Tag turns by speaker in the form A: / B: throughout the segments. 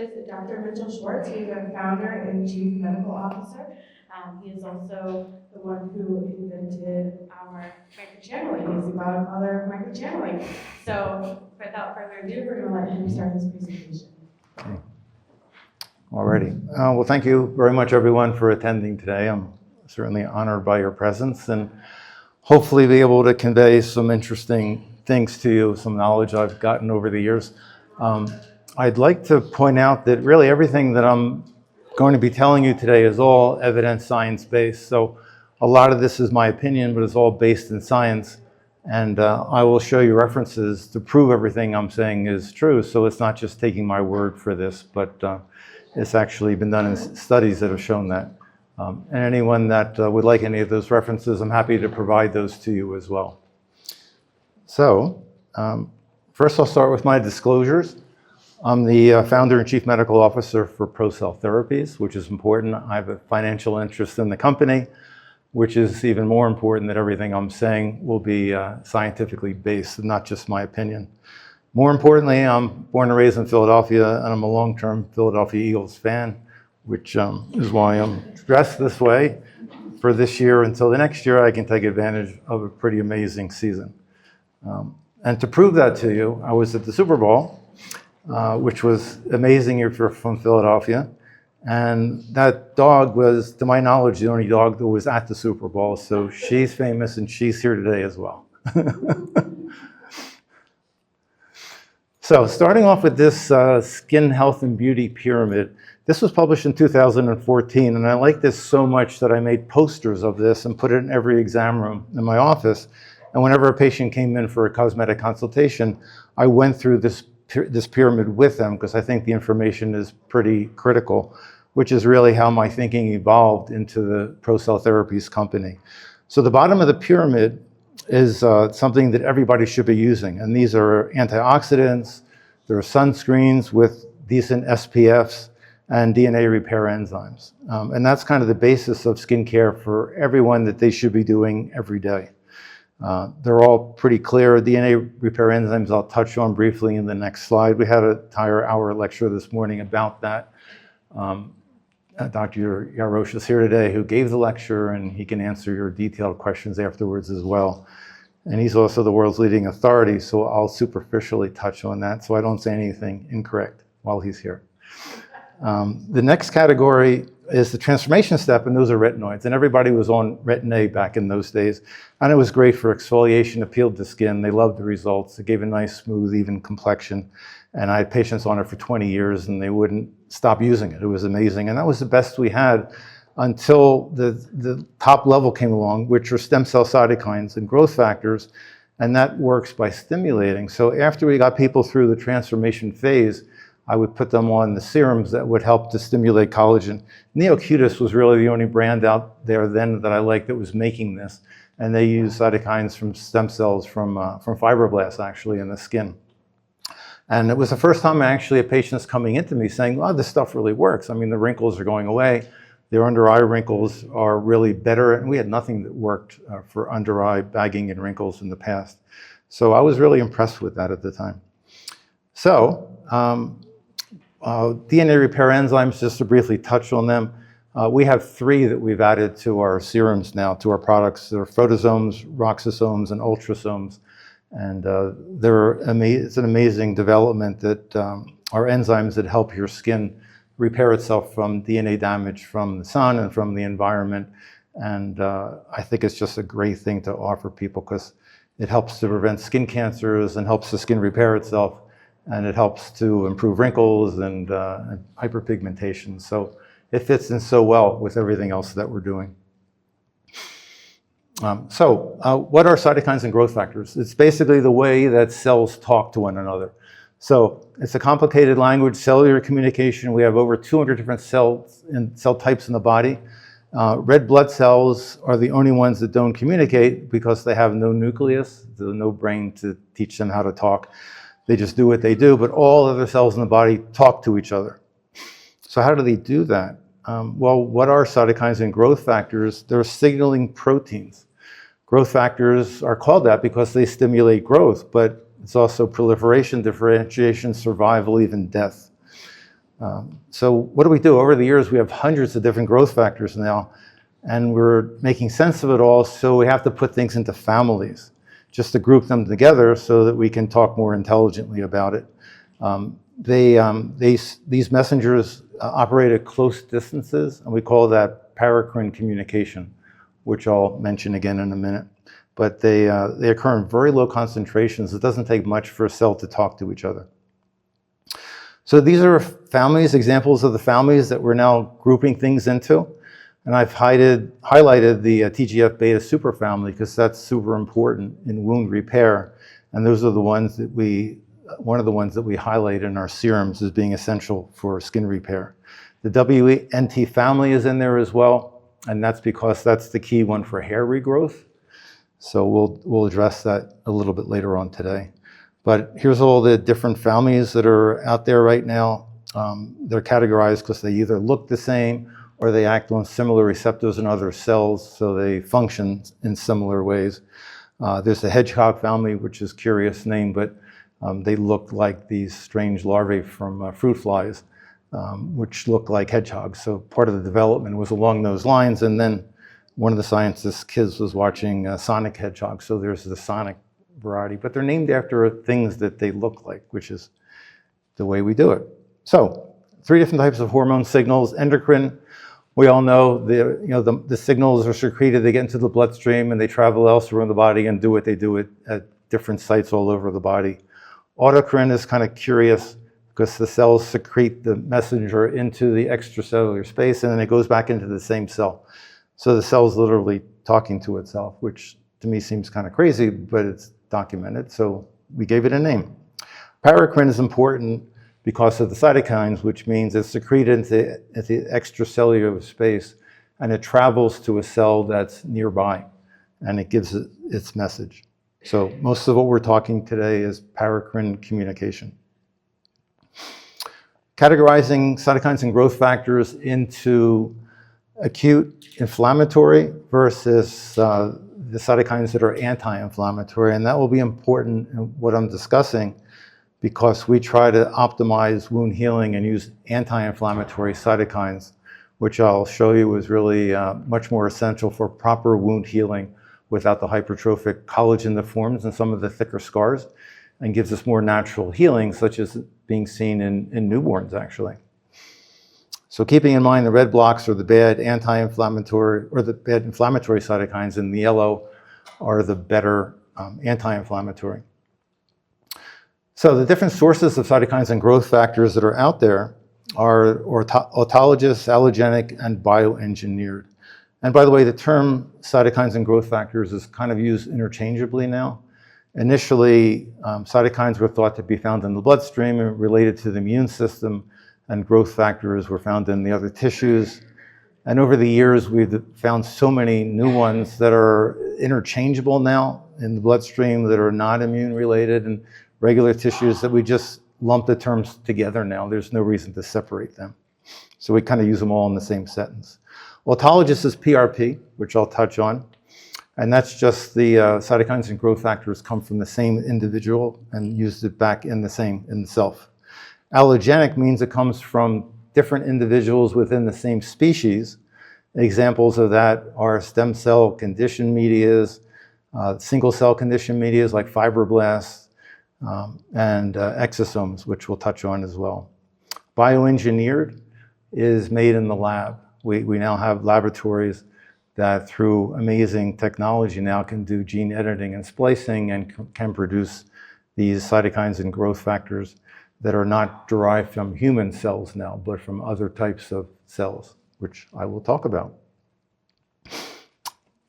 A: is Dr. Mitchell Schwartz. He's our founder and chief medical officer. He is also the one who invented our microchanneling. He's the godfather of microchanneling. So without further ado, we're going to let him start his presentation.
B: Alrighty. Well, thank you very much, everyone, for attending today. I'm certainly honored by your presence and hopefully be able to convey some interesting things to you, some knowledge I've gotten over the years. I'd like to point out that really everything that I'm going to be telling you today is all evidence science-based. So a lot of this is my opinion, but it's all based in science. And I will show you references to prove everything I'm saying is true. So it's not just taking my word for this, but it's actually been done in studies that have shown that. And anyone that would like any of those references, I'm happy to provide those to you as well. So first I'll start with my disclosures. I'm the founder and chief medical officer for Procell Therapies, which is important. I have a financial interest in the company, which is even more important that everything I'm saying will be scientifically based and not just my opinion. More importantly, I'm born and raised in Philadelphia, and I'm a long-term Philadelphia Eagles fan, which is why I'm dressed this way. For this year until the next year, I can take advantage of a pretty amazing season. And to prove that to you, I was at the Super Bowl, which was amazing if you're from Philadelphia. And that dog was, to my knowledge, the only dog that was at the Super Bowl. So she's famous and she's here today as well. So starting off with this skin health and beauty pyramid, this was published in 2014. And I like this so much that I made posters of this and put it in every exam room in my office. And whenever a patient came in for a cosmetic consultation, I went through this pyramid with them because I think the information is pretty critical, which is really how my thinking evolved into the Procell Therapies company. So the bottom of the pyramid is something that everybody should be using. And these are antioxidants, there are sunscreens with decent SPFs, and DNA repair enzymes. And that's kind of the basis of skincare for everyone that they should be doing every day. They're all pretty clear. DNA repair enzymes I'll touch on briefly in the next slide. We had an entire hour lecture this morning about that. Dr. Yarosh is here today who gave the lecture, and he can answer your detailed questions afterwards as well. And he's also the world's leading authority, so I'll superficially touch on that so I don't say anything incorrect while he's here. The next category is the transformation step, and those are retinoids. And everybody was on Retin A back in those days. And it was great for exfoliation, appealed the skin. They loved the results. It gave a nice, smooth, even complexion. And I had patients on it for 20 years, and they wouldn't stop using it. It was amazing. And that was the best we had until the top level came along, which are stem cell cytokines and growth factors. And that works by stimulating. So after we got people through the transformation phase, I would put them on the serums that would help to stimulate collagen. Neocutis was really the only brand out there then that I liked that was making this. And they use cytokines from stem cells from fibroblasts actually in the skin. And it was the first time actually a patient's coming into me saying, oh, this stuff really works. I mean, the wrinkles are going away. Their under eye wrinkles are really better. And we had nothing that worked for under eye bagging and wrinkles in the past. So I was really impressed with that at the time. So, DNA repair enzymes, just to briefly touch on them. We have 3 that we've added to our serums now, to our products. They're photosomes, roxasomes, and ultrasomes. And it's an amazing development that are enzymes that help your skin repair itself from DNA damage from the sun and from the environment. And I think it's just a great thing to offer people because it helps to prevent skin cancers and helps the skin repair itself. And it helps to improve wrinkles and hyperpigmentation. So it fits in so well with everything else that we're doing. What are cytokines and growth factors? It's basically the way that cells talk to one another. So it's a complicated language, cellular communication. We have over 200 different cells and cell types in the body. Red blood cells are the only ones that don't communicate because they have no nucleus, there's no brain to teach them how to talk. They just do what they do, but all other cells in the body talk to each other. So how do they do that? Well, what are cytokines and growth factors? They're signaling proteins. Growth factors are called that because they stimulate growth, but it's also proliferation, differentiation, survival, even death. So what do? Over the years, we have hundreds of different growth factors now, and we're making sense of it all, so we have to put things into families, just to group them together so that we can talk more intelligently about it. These messengers operate at close distances, and we call that paracrine communication, which I'll mention again in a minute. But they occur in very low concentrations. It doesn't take much for a cell to talk to each other. So these are families, examples of the families that we're now grouping things into. And I've highlighted the TGF-beta superfamily because that's super important in wound repair. And those are the ones that one of the ones that we highlight in our serums as being essential for skin repair. The WNT family is in there as well, and that's because that's the key one for hair regrowth. So we'll address that a little bit later on today. But here's all the different families that are out there right now. They're categorized because they either look the same or they act on similar receptors in other cells, so they function in similar ways. There's the hedgehog family, which is a curious name, but they look like these strange larvae from fruit flies, which look like hedgehogs. So part of the development was along those lines, and then one of the scientists' kids was watching Sonic Hedgehog, so there's the Sonic variety, but they're named after things that they look like, which is the way we do it. So, 3 different types of hormone signals. Endocrine, we all know the signals are secreted, they get into the bloodstream, and they travel elsewhere in the body and do what they do at different sites all over the body. Autocrine is kind of curious because the cells secrete the messenger into the extracellular space, and then it goes back into the same cell. So the cell's literally talking to itself, which to me seems kind of crazy, but it's documented, so we gave it a name. Paracrine is important because of the cytokines, which means it's secreted into the extracellular space, and it travels to a cell that's nearby, and it gives it its message. So most of what we're talking today is paracrine communication. Categorizing cytokines and growth factors into acute inflammatory versus the cytokines that are anti-inflammatory, and that will be important in what I'm discussing because we try to optimize wound healing and use anti-inflammatory cytokines, which I'll show you is really much more essential for proper wound healing without the hypertrophic collagen that forms in some of the thicker scars and gives us more natural healing, such as being seen in newborns, actually. So keeping in mind the red blocks are the bad anti-inflammatory or the bad inflammatory cytokines, and the yellow are the better anti-inflammatory. So the different sources of cytokines and growth factors that are out there are autologous, allogenic, and bioengineered. And by the way, the term cytokines and growth factors is kind of used interchangeably now. Initially, cytokines were thought to be found in the bloodstream and related to the immune system, and growth factors were found in the other tissues. And over the years, we've found so many new ones that are interchangeable now in the bloodstream that are not immune related and regular tissues that we just lump the terms together now. There's no reason to separate them. So we kind of use them all in the same sentence. Autologous is PRP, which I'll touch on. And that's just the cytokines and growth factors come from the same individual and used it back in the self. Allogenic means it comes from different individuals within the same species. Examples of that are stem cell conditioned medias, single cell conditioned medias like fibroblasts, and exosomes, which we'll touch on as well. Bioengineered is made in the lab. We now have laboratories that through amazing technology now can do gene editing and splicing and can produce these cytokines and growth factors that are not derived from human cells now, but from other types of cells, which I will talk about.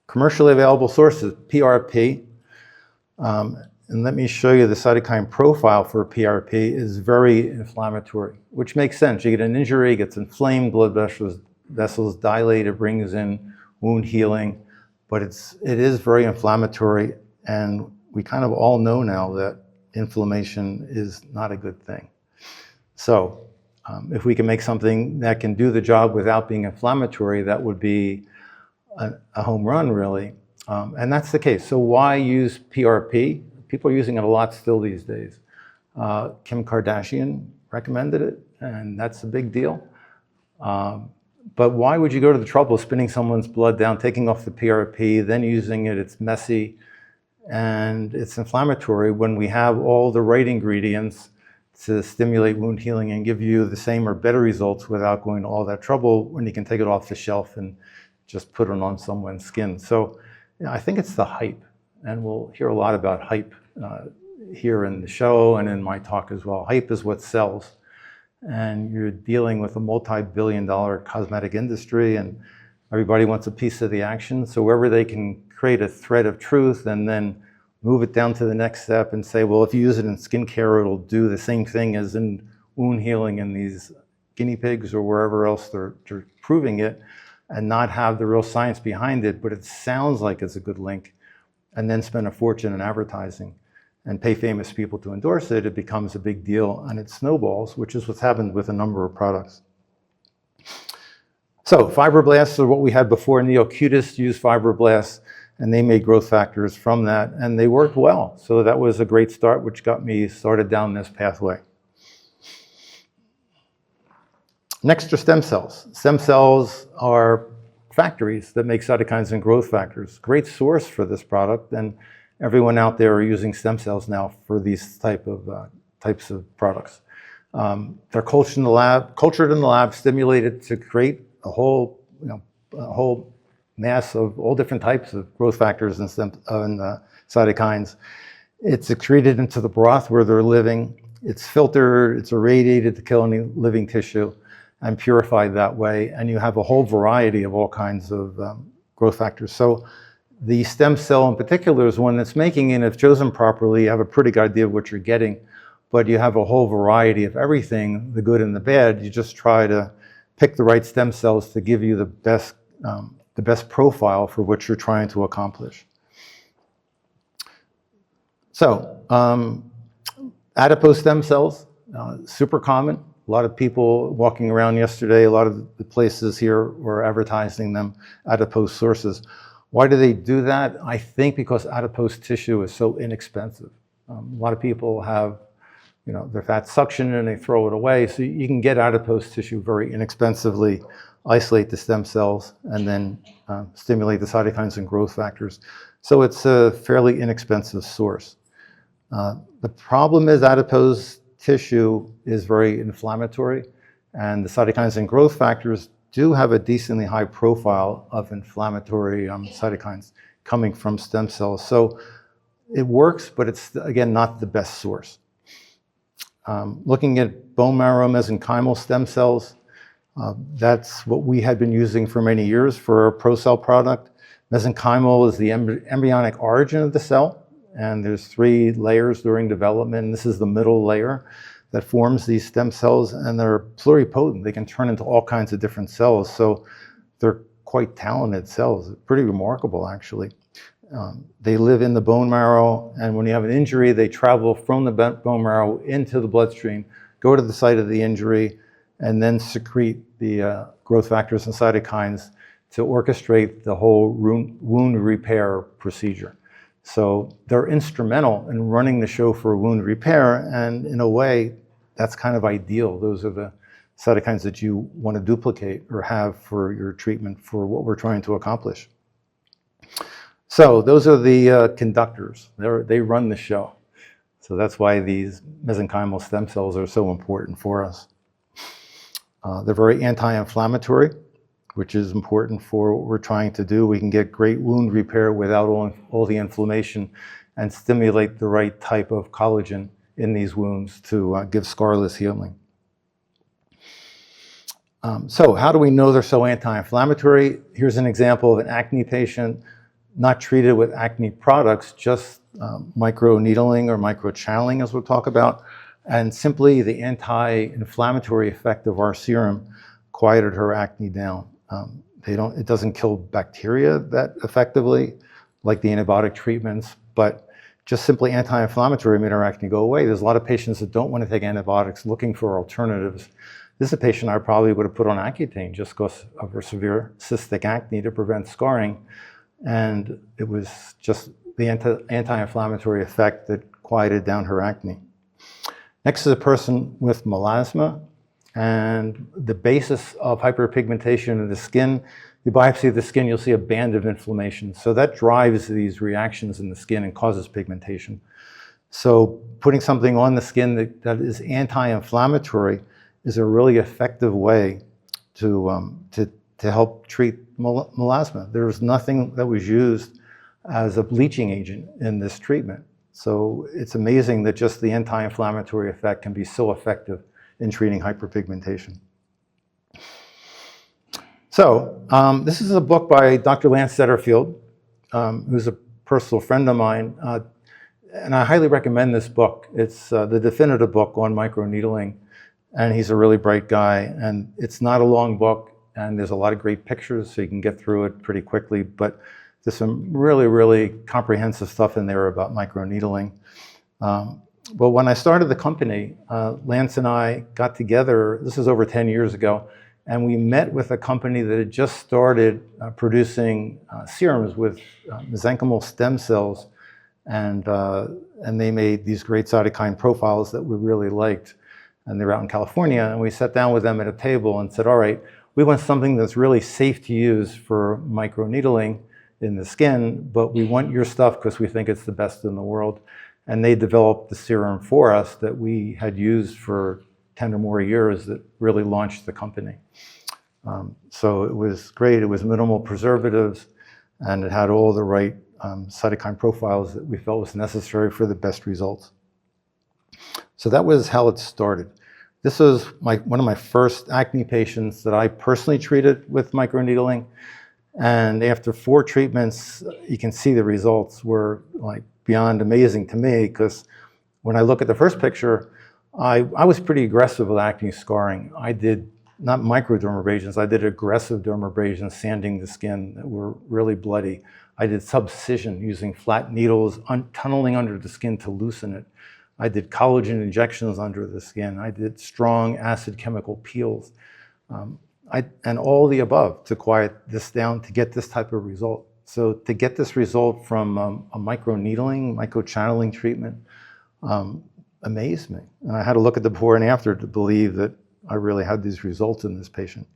B: Commercially available sources, PRP. And let me show you the cytokine profile for PRP is very inflammatory, which makes sense. You get an injury, it gets inflamed, blood vessels dilate, it brings in wound healing, but it is very inflammatory, and we kind of all know now that inflammation is not a good thing. So if we can make something that can do the job without being inflammatory, that would be a home run, really. And that's the case. So why use PRP? People are using it a lot still these days. Kim Kardashian recommended it, and that's a big deal. But why would you go to the trouble of spinning someone's blood down, taking off the PRP, then using it? It's messy and it's inflammatory when we have all the right ingredients to stimulate wound healing and give you the same or better results without going to all that trouble when you can take it off the shelf and just put it on someone's skin. So I think it's the hype, and we'll hear a lot about hype here in the show and in my talk as well. Hype is what sells. And you're dealing with a multi-billion-dollar cosmetic industry, and everybody wants a piece of the action. So wherever they can create a thread of truth and then move it down to the next step and say, well, if you use it in skincare, it'll do the same thing as in wound healing in these guinea pigs or wherever else they're proving it, and not have the real science behind it, but it sounds like it's a good link, and then spend a fortune in advertising and pay famous people to endorse it, it becomes a big deal and it snowballs, which is what's happened with a number of products. So fibroblasts are what we had before. Neocutis used fibroblasts, and they made growth factors from that, and they worked well. So that was a great start, which got me started down this pathway. Next are stem cells. Stem cells are factories that make cytokines and growth factors. Great source for this product, and everyone out there are using stem cells now for these types of products. They're cultured in the lab, stimulated to create a whole mass of all different types of growth factors and cytokines. It's excreted into the broth where they're living. It's filtered, it's irradiated to kill any living tissue, and purified that way. And you have a whole variety of all kinds of growth factors. So the stem cell in particular is one that's making, and if chosen properly, you have a pretty good idea of what you're getting, but you have a whole variety of everything, the good and the bad. You just try to pick the right stem cells to give you the best profile for what you're trying to accomplish. So, adipose stem cells, super common. A lot of people walking around yesterday, a lot of the places here were advertising them, adipose sources. Why do they do that? I think because adipose tissue is so inexpensive. A lot of people have, their fat suction and they throw it away. So you can get adipose tissue very inexpensively, isolate the stem cells, and then stimulate the cytokines and growth factors. So it's a fairly inexpensive source. The problem is adipose tissue is very inflammatory, and the cytokines and growth factors do have a decently high profile of inflammatory cytokines coming from stem cells. So it works, but it's, again, not the best source. Looking at bone marrow mesenchymal stem cells, that's what we had been using for many years for our Procell product. Mesenchymal is the embryonic origin of the cell, and there's 3 layers during development. And this is the middle layer that forms these stem cells, and they're pluripotent. They can turn into all kinds of different cells, so they're quite talented cells. Pretty remarkable, actually. They live in the bone marrow, and when you have an injury, they travel from the bone marrow into the bloodstream, go to the site of the injury, and then secrete the growth factors and cytokines to orchestrate the whole wound repair procedure. So they're instrumental in running the show for wound repair, and in a way, that's kind of ideal. Those are the cytokines that you want to duplicate or have for your treatment for what we're trying to accomplish. So those are the conductors. They run the show. So that's why these mesenchymal stem cells are so important for us. They're very anti-inflammatory, which is important for what we're trying to do. We can get great wound repair without all the inflammation and stimulate the right type of collagen in these wounds to give scarless healing. So how do we know they're so anti-inflammatory? Here's an example of an acne patient not treated with acne products, just microneedling or microchanneling, as we'll talk about, and simply the anti-inflammatory effect of our serum quieted her acne down. It doesn't kill bacteria that effectively, like the antibiotic treatments, but just simply anti-inflammatory made her acne go away. There's a lot of patients that don't want to take antibiotics, looking for alternatives. This is a patient I probably would have put on Accutane just because of her severe cystic acne to prevent scarring. And it was just the anti-inflammatory effect that quieted down her acne. Next is a person with melasma. And the basis of hyperpigmentation in the skin, you biopsy the skin, you'll see a band of inflammation. So that drives these reactions in the skin and causes pigmentation. So putting something on the skin that is anti-inflammatory is a really effective way to help treat melasma. There was nothing that was used as a bleaching agent in this treatment. So it's amazing that just the anti-inflammatory effect can be so effective in treating hyperpigmentation. So this is a book by Dr. Lance Setterfield, who's a personal friend of mine, and I highly recommend this book. It's the definitive book on microneedling, and he's a really bright guy, and it's not a long book, and there's a lot of great pictures, so you can get through it pretty quickly, but there's some really, really comprehensive stuff in there about microneedling. But when I started the company, Lance and I got together, this was over 10 years ago, and we met with a company that had just started producing serums with mesenchymal stem cells, and they made these great cytokine profiles that we really liked. And they were out in California, and we sat down with them at a table and said, all right, we want something that's really safe to use for microneedling in the skin, but we want your stuff because we think it's the best in the world. And they developed the serum for us that we had used for 10 or more years that really launched the company. So it was great. It was minimal preservatives, and it had all the right cytokine profiles that we felt was necessary for the best results. So that was how it started. This was one of my first acne patients that I personally treated with microneedling. And after 4 treatments, you can see the results were like beyond amazing to me, because when I look at the first picture, I was pretty aggressive with acne scarring. I did not microdermabrasions, I did aggressive dermabrasions, sanding the skin that were really bloody. I did subcision using flat needles, tunneling under the skin to loosen it. I did collagen injections under the skin. I did strong acid chemical peels. And all the above to quiet this down to get this type of result. So to get this result from a microneedling, microchanneling treatment amazed me. And I had to look at the before and after to believe that I really had these results in this patient.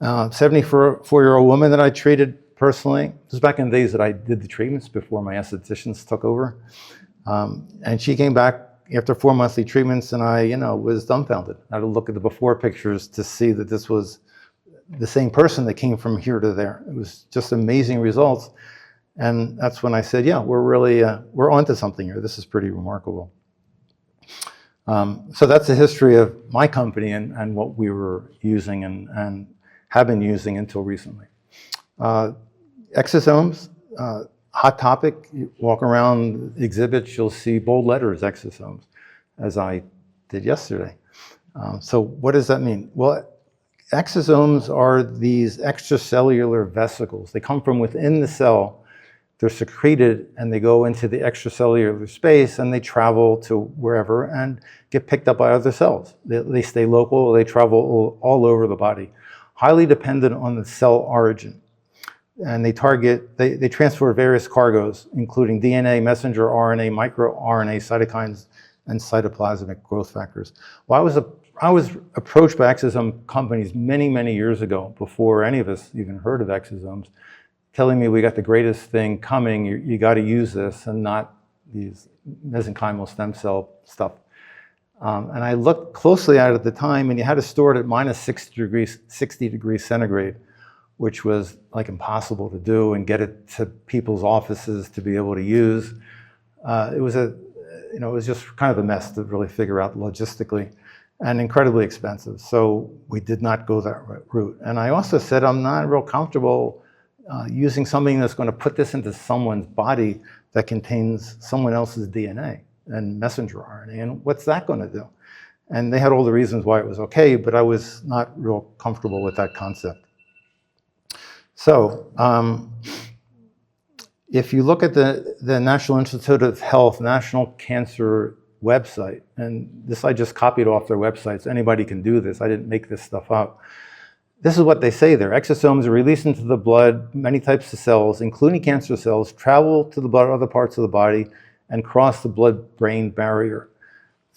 B: 74-year-old woman that I treated personally. This was back in the days that I did the treatments before my estheticians took over. And she came back after 4 monthly treatments, and I, was dumbfounded. I had to look at the before pictures to see that this was the same person that came from here to there. It was just amazing results. And that's when I said, yeah, we're onto something here. This is pretty remarkable. So that's the history of my company and what we were using and have been using until recently. Exosomes, hot topic. You walk around exhibits, you'll see bold letters, exosomes, as I did yesterday. So what does that mean? Well, exosomes are these extracellular vesicles. They come from within the cell. They're secreted and they go into the extracellular space and they travel to wherever and get picked up by other cells. They stay local, they travel all over the body, highly dependent on the cell origin. And they transfer various cargoes, including DNA, messenger RNA, microRNA, cytokines, and cytoplasmic growth factors. Well, I was approached by exosome companies many, many years ago, before any of us even heard of exosomes, telling me we got the greatest thing coming, you got to use this and not these mesenchymal stem cell stuff. And I looked closely at it at the time, and you had to store it at minus 60 degrees centigrade, which was like impossible to do, and get it to people's offices to be able to use. It was just kind of a mess to really figure out logistically, and incredibly expensive. So we did not go that route. And I also said, I'm not real comfortable using something that's going to put this into someone's body that contains someone else's DNA and messenger RNA, and what's that going to do? And they had all the reasons why it was okay, but I was not real comfortable with that concept. So if you look at the National Institute of Health National Cancer website, and this I just copied off their website, so anybody can do this. I didn't make this stuff up. This is what they say there. Exosomes are released into the blood. Many types of cells, including cancer cells, travel to the blood, other parts of the body, and cross the blood-brain barrier.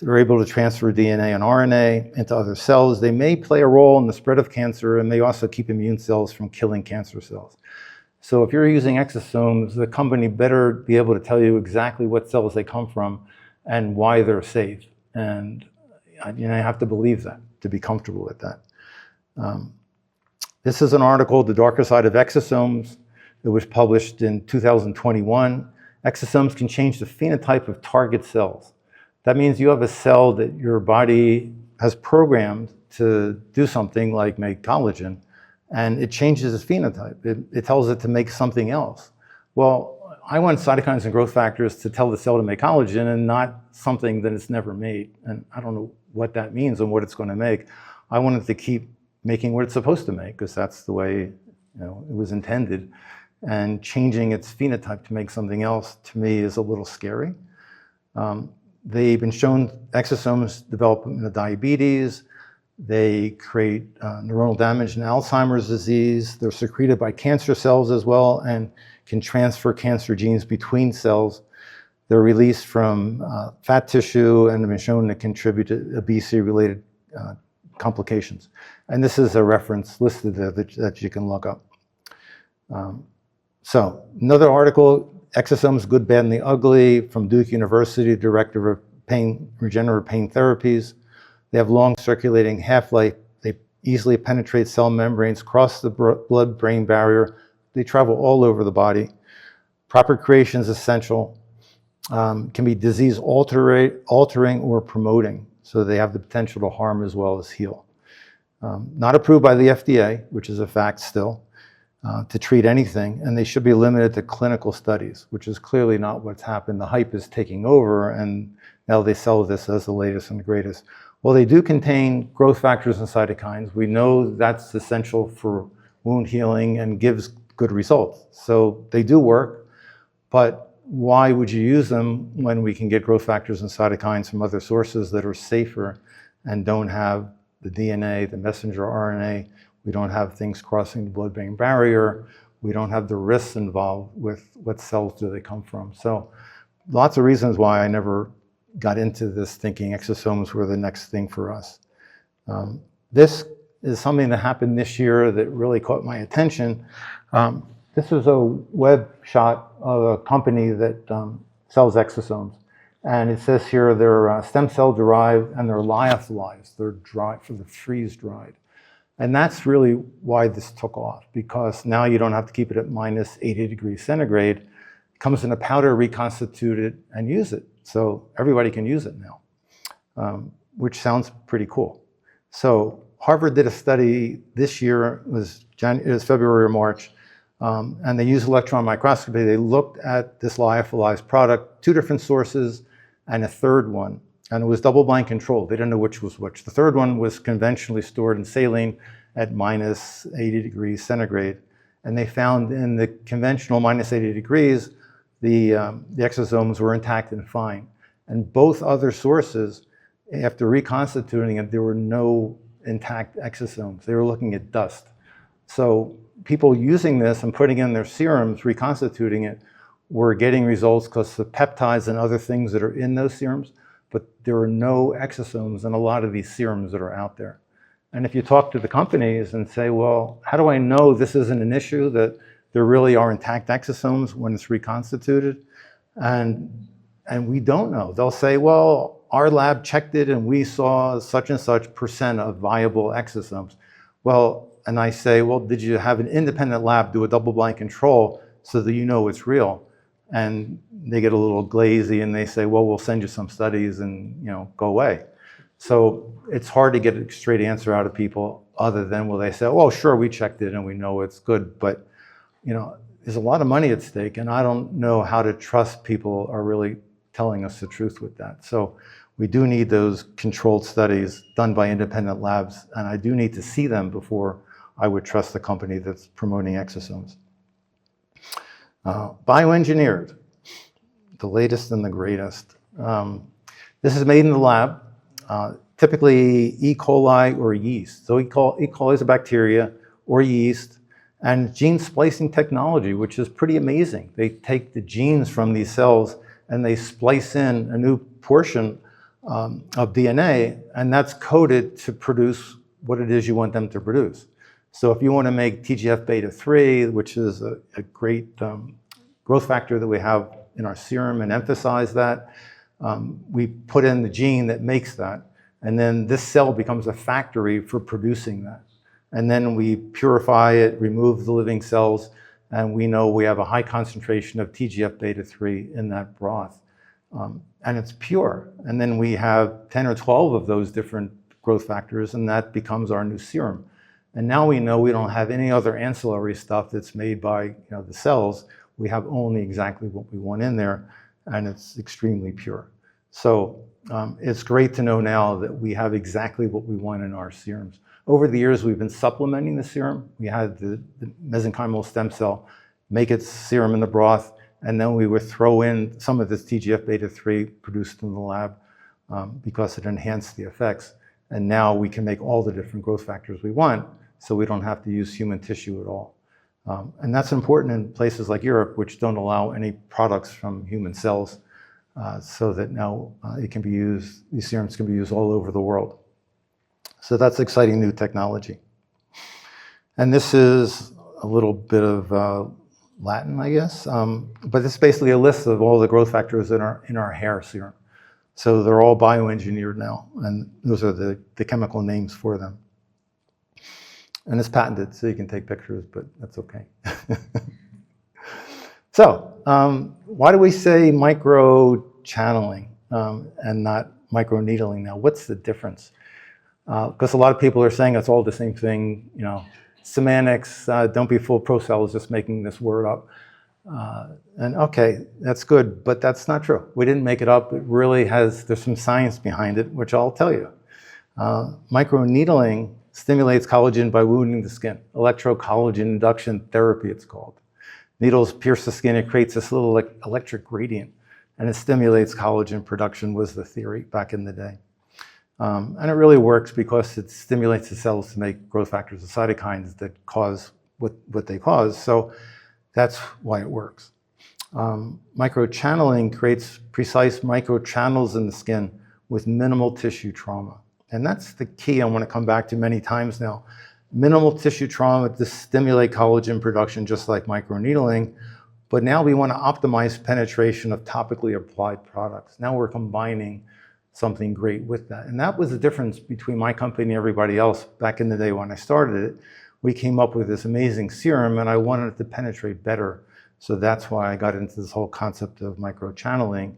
B: They're able to transfer DNA and RNA into other cells. They may play a role in the spread of cancer and may also keep immune cells from killing cancer cells. So if you're using exosomes, the company better be able to tell you exactly what cells they come from and why they're safe. And you have to believe that to be comfortable with that. This is an article, The Darker Side of Exosomes. It was published in 2021. Exosomes can change the phenotype of target cells. That means you have a cell that your body has programmed to do something like make collagen, and it changes its phenotype. It tells it to make something else. Well, I want cytokines and growth factors to tell the cell to make collagen and not something that it's never made. And I don't know what that means and what it's going to make. I want it to keep making what it's supposed to make, because that's the way it was intended. And changing its phenotype to make something else, to me, is a little scary. They've been shown exosomes development of diabetes. They create neuronal damage in Alzheimer's disease. They're secreted by cancer cells as well and can transfer cancer genes between cells. They're released from fat tissue and have been shown to contribute to obesity-related complications. And this is a reference listed there that you can look up. So another article, Exosomes, Good, Bad, and the Ugly, from Duke University, Director of Regenerative Pain Therapies. They have long circulating half-life. They easily penetrate cell membranes, cross the blood-brain barrier. They travel all over the body. Proper creation is essential. Can be disease-altering or promoting. So they have the potential to harm as well as heal. Not approved by the FDA, which is a fact still, to treat anything, and they should be limited to clinical studies, which is clearly not what's happened. The hype is taking over, and now they sell this as the latest and the greatest. Well, they do contain growth factors and cytokines. We know that's essential for wound healing and gives good results. So they do work, but why would you use them when we can get growth factors and cytokines from other sources that are safer and don't have the DNA, the messenger RNA? We don't have things crossing the blood-brain barrier. We don't have the risks involved with what cells do they come from. So lots of reasons why I never got into this thinking exosomes were the next thing for us. This is something that happened this year that really caught my attention. This is a web shot of a company that sells exosomes. And it says here they're stem cell derived and they're lyophilized. They're dry, for the freeze dried. And that's really why this took off, because now you don't have to keep it at minus 80 degrees centigrade. It comes in a powder, reconstitute it, and use it. So everybody can use it now, which sounds pretty cool. So Harvard did a study this year, it was February or March, and they used electron microscopy. They looked at this lyophilized product, 2 different sources, and a third one. And it was double-blind controlled. They didn't know which was which. The third one was conventionally stored in saline at minus 80 degrees centigrade. And they found in the conventional minus 80 degrees, the exosomes were intact and fine. And both other sources, after reconstituting it, there were no intact exosomes. They were looking at dust. So people using this and putting in their serums, reconstituting it, were getting results because the peptides and other things that are in those serums, but there are no exosomes in a lot of these serums that are out there. And if you talk to the companies and say, well, how do I know this isn't an issue, that there really are intact exosomes when it's reconstituted? And we don't know. They'll say, well, our lab checked it and we saw such and such % of viable exosomes. Well, and I say, well, did you have an independent lab do a double-blind control so that you know it's real? And they get a little glazy and they say, well, we'll send you some studies and go away. So it's hard to get a straight answer out of people other than, well, they say, oh, sure, we checked it and we know it's good. But there's a lot of money at stake, and I don't know how to trust people are really telling us the truth with that. So we do need those controlled studies done by independent labs, and I do need to see them before I would trust the company that's promoting exosomes. Bioengineered, the latest and the greatest. This is made in the lab, typically E. coli or yeast. So E. coli is a bacteria or yeast, and gene splicing technology, which is pretty amazing. They take the genes from these cells and they splice in a new portion of DNA, and that's coded to produce what it is you want them to produce. So if you want to make TGF-beta3, which is a great growth factor that we have in our serum, and emphasize that, we put in the gene that makes that, and then this cell becomes a factory for producing that. And then we purify it, remove the living cells, and we know we have a high concentration of TGF-beta3 in that broth. And it's pure. And then we have 10 or 12 of those different growth factors, and that becomes our new serum. And now we know we don't have any other ancillary stuff that's made by the cells. We have only exactly what we want in there, and it's extremely pure. So it's great to know now that we have exactly what we want in our serums. Over the years, we've been supplementing the serum. We had the mesenchymal stem cell make its serum in the broth, and then we would throw in some of this TGF-beta3 produced in the lab because it enhanced the effects. And now we can make all the different growth factors we want, so we don't have to use human tissue at all. And that's important in places like Europe, which don't allow any products from human cells, so that now it can be used, these serums can be used all over the world. So that's exciting new technology. And this is a little bit of Latin, I guess, but it's basically a list of all the growth factors in our hair serum. So they're all bioengineered now, and those are the chemical names for them. And it's patented, so you can take pictures, but that's okay. So why do we say microchanneling and not microneedling now? What's the difference? Because a lot of people are saying it's all the same thing, semantics, don't be fooled, Procell is just making this word up. And okay, that's good, but that's not true. We didn't make it up. It really there's some science behind it, which I'll tell you. Microneedling stimulates collagen by wounding the skin. Electrocollagen induction therapy, it's called. Needles pierce the skin, it creates this little electric gradient, and it stimulates collagen production, was the theory back in the day. And it really works because it stimulates the cells to make growth factors, the cytokines that cause what they cause. So that's why it works. Microchanneling creates precise microchannels in the skin with minimal tissue trauma. And that's the key I want to come back to many times now. Minimal tissue trauma to stimulate collagen production, just like microneedling. But now we want to optimize penetration of topically applied products. Now we're combining something great with that. And that was the difference between my company and everybody else back in the day when I started it. We came up with this amazing serum, and I wanted it to penetrate better. So that's why I got into this whole concept of microchanneling,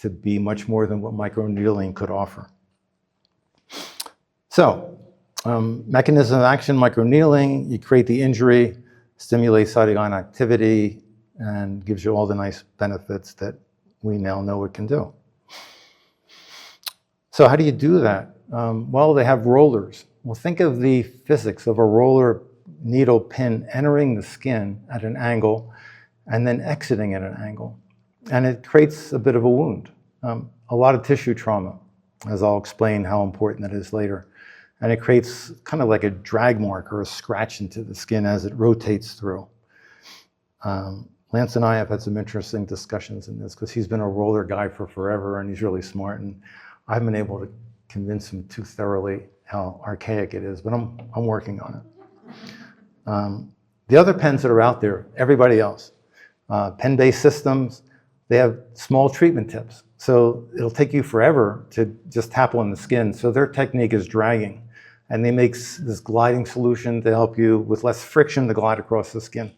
B: to be much more than what microneedling could offer. So, mechanism of action, microneedling, you create the injury, stimulate cytokine activity, and gives you all the nice benefits that we now know it can do. So how do you do that? Well, they have rollers. Well, think of the physics of a roller needle pin entering the skin at an angle and then exiting at an angle. And it creates a bit of a wound, a lot of tissue trauma, as I'll explain how important that is later. And it creates kind of like a drag mark or a scratch into the skin as it rotates through. Lance and I have had some interesting discussions in this because he's been a roller guy for forever and he's really smart, and I haven't been able to convince him too thoroughly how archaic it is, but I'm working on it. The other pens that are out there, everybody else, pen-based systems, they have small treatment tips. So it'll take you forever to just tap on the skin. So their technique is dragging. And they make this gliding solution to help you with less friction to glide across the skin.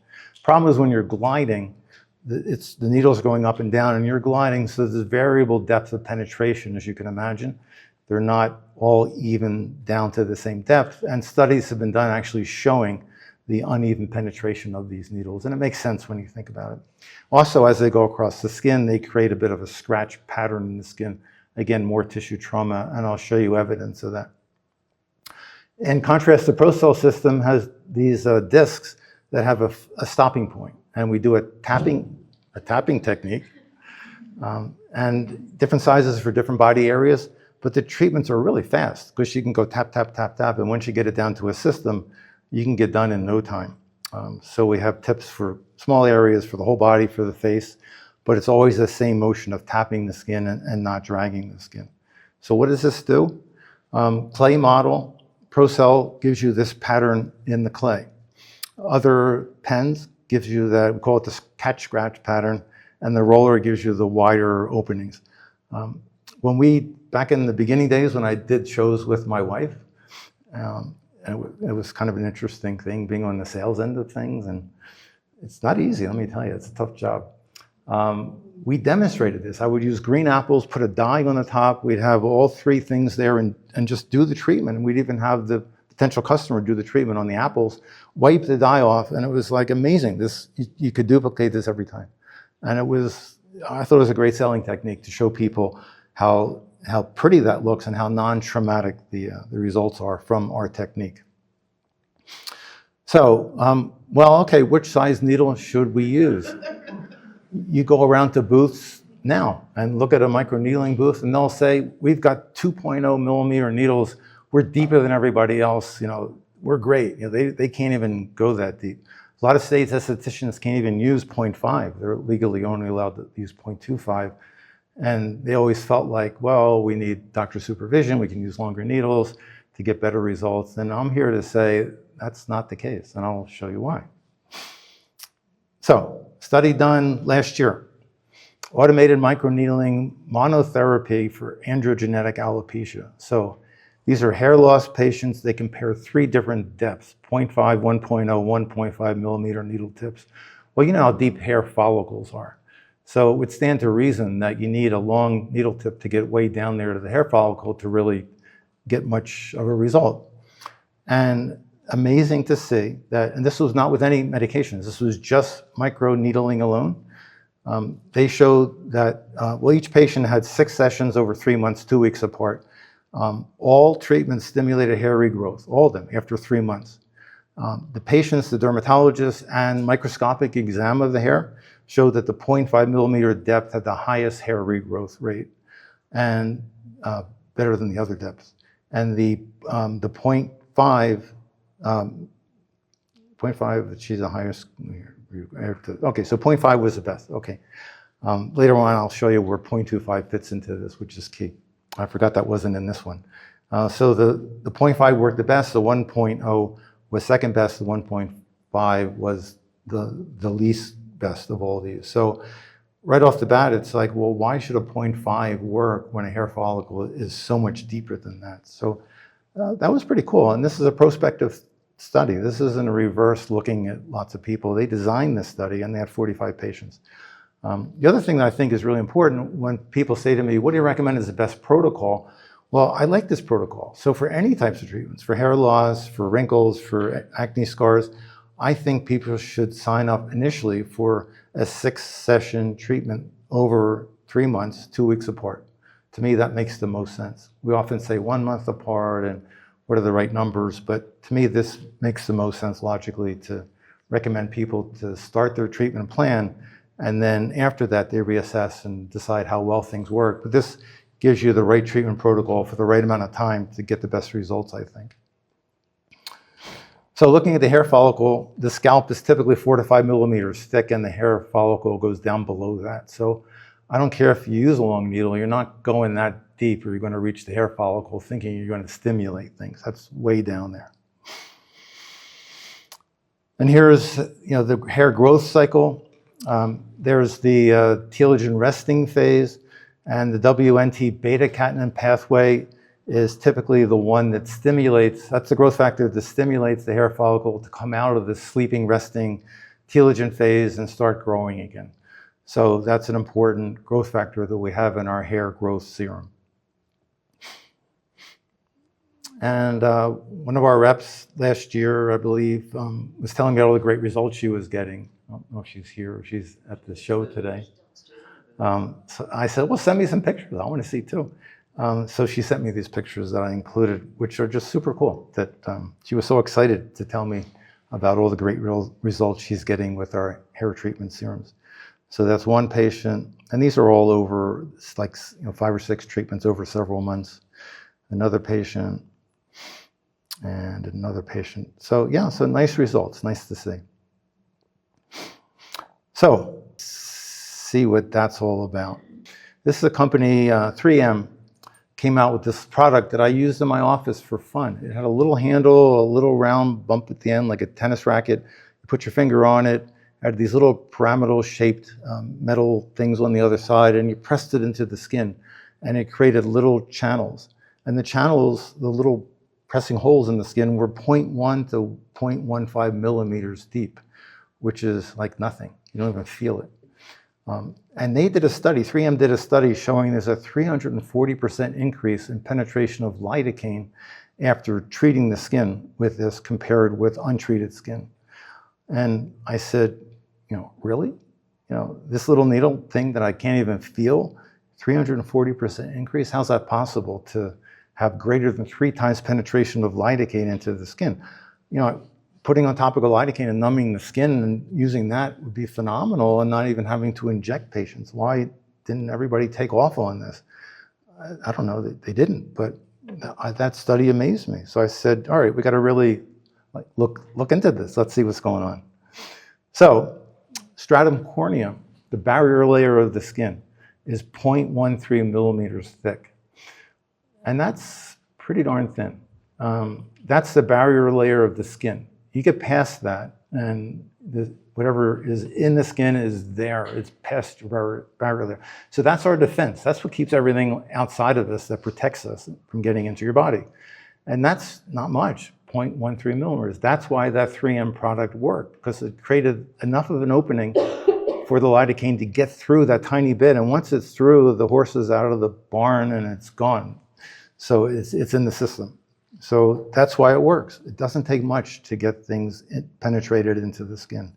B: Problem is when you're gliding, the needles are going up and down and you're gliding, so there's variable depth of penetration, as you can imagine. They're not all even down to the same depth. And studies have been done actually showing the uneven penetration of these needles. And it makes sense when you think about it. Also, as they go across the skin, they create a bit of a scratch pattern in the skin. Again, more tissue trauma, and I'll show you evidence of that. In contrast, the Procell system has these discs that have a stopping point. And we do a tapping technique, and different sizes for different body areas. But the treatments are really fast because you can go tap, tap, tap, tap. And once you get it down to a system, you can get done in no time. So we have tips for small areas, for the whole body, for the face, but it's always the same motion of tapping the skin and not dragging the skin. So what does this do? Clay model, Procell gives you this pattern in the clay. Other pens gives you that, we call it the catch-scratch pattern, and the roller gives you the wider openings. Back in the beginning days when I did shows with my wife, it was kind of an interesting thing being on the sales end of things, and it's not easy, let me tell you, it's a tough job. We demonstrated this. I would use green apples, put a dye on the top, we'd have all three things there and just do the treatment, and we'd even have the potential customer do the treatment on the apples, wipe the dye off, and it was like amazing. You could duplicate this every time. And I thought it was a great selling technique to show people how pretty that looks and how non-traumatic the results are from our technique. So, well, okay, which size needle should we use? You go around to booths now and look at a microneedling booth and they'll say, we've got 2.0 millimeter needles. We're deeper than everybody else. We're great. They can't even go that deep. A lot of states, estheticians can't even use 0.5. They're legally only allowed to use 0.25. And they always felt like, well, we need doctor supervision. We can use longer needles to get better results. And I'm here to say that's not the case, and I'll show you why. So, study done last year. Automated microneedling monotherapy for androgenetic alopecia. So, these are hair loss patients. They compare 3 different depths, 0.5, 1.0, 1.5 millimeter needle tips. Well, you know how deep hair follicles are. So it would stand to reason that you need a long needle tip to get way down there to the hair follicle to really get much of a result. And amazing to see that, and this was not with any medications, this was just microneedling alone. They showed that, each patient had 6 sessions over 3 months, 2 weeks apart. All treatments stimulated hair regrowth, all of them, after 3 months. The patients, the dermatologists, and microscopic exam of the hair showed that the 0.5 millimeter depth had the highest hair regrowth rate, and better than the other depths. And the 0.5, she's the highest. Okay, so 0.5 was the best. Okay. Later on, I'll show you where 0.25 fits into this, which is key. I forgot that wasn't in this one. So the 0.5 worked the best, the 1.0 was second best, the 1.5 was the least best of all these. So right off the bat, it's like, well, why should a 0.5 work when a hair follicle is so much deeper than that? So that was pretty cool. And this is a prospective study. This isn't a reverse looking at lots of people. They designed this study and they had 45 patients. The other thing that I think is really important when people say to me, what do you recommend as the best protocol? Well, I like this protocol. So for any types of treatments, for hair loss, for wrinkles, for acne scars, I think people should sign up initially for a 6-session treatment over 3 months, 2 weeks apart. To me, that makes the most sense. We often say 1 month apart and what are the right numbers, but to me, this makes the most sense logically to recommend people to start their treatment plan, and then after that, they reassess and decide how well things work. But this gives you the right treatment protocol for the right amount of time to get the best results, I think. So looking at the hair follicle, the scalp is typically 4 to 5 millimeters thick and the hair follicle goes down below that. So I don't care if you use a long needle, you're not going that deep or you're going to reach the hair follicle thinking you're going to stimulate things. That's way down there. And here's the hair growth cycle. There's the telogen resting phase, and the WNT beta-catenin pathway is typically the one that stimulates, that's the growth factor that stimulates the hair follicle to come out of the sleeping, resting telogen phase and start growing again. So that's an important growth factor that we have in our hair growth serum. And one of our reps last year, I believe, was telling me all the great results she was getting. I don't know if she's here or she's at the show today. So I said, well, send me some pictures. I want to see too. So she sent me these pictures that I included, which are just super cool. That she was so excited to tell me about all the great results she's getting with our hair treatment serums. So that's one patient, and these are all over, it's like 5 or 6 treatments over several months. Another patient, and another patient. So yeah, so nice results, nice to see. So, see what that's all about. This is a company, 3M. came out with this product that I used in my office for fun. It had a little handle, a little round bump at the end, like a tennis racket. You put your finger on it, had these little pyramidal shaped metal things on the other side, and you pressed it into the skin, and it created little channels. And the channels, the little pressing holes in the skin, were 0.1 to 0.15 millimeters deep, which is like nothing. You don't even feel it. And they did a study, 3M did a study showing there's a 340% increase in penetration of lidocaine after treating the skin with this compared with untreated skin. And I said, really? This little needle thing that I can't even feel, 340% increase? How's that possible to have greater than 3 times penetration of lidocaine into the skin? Putting on topical lidocaine and numbing the skin and using that would be phenomenal, and not even having to inject patients. Why didn't everybody take off on this? I don't know, they didn't, but that study amazed me. So I said, all right, we got to really look into this. Let's see what's going on. So stratum corneum, the barrier layer of the skin, is 0.13 millimeters thick. And that's pretty darn thin. That's the barrier layer of the skin. You get past that, and whatever is in the skin is there. It's past your barrier layer. So that's our defense. That's what keeps everything outside of us, that protects us from getting into your body. And that's not much, 0.13 millimeters. That's why that 3M product worked, because it created enough of an opening for the lidocaine to get through that tiny bit. And once it's through, the horse is out of the barn and it's gone. So it's in the system. So that's why it works. It doesn't take much to get things penetrated into the skin.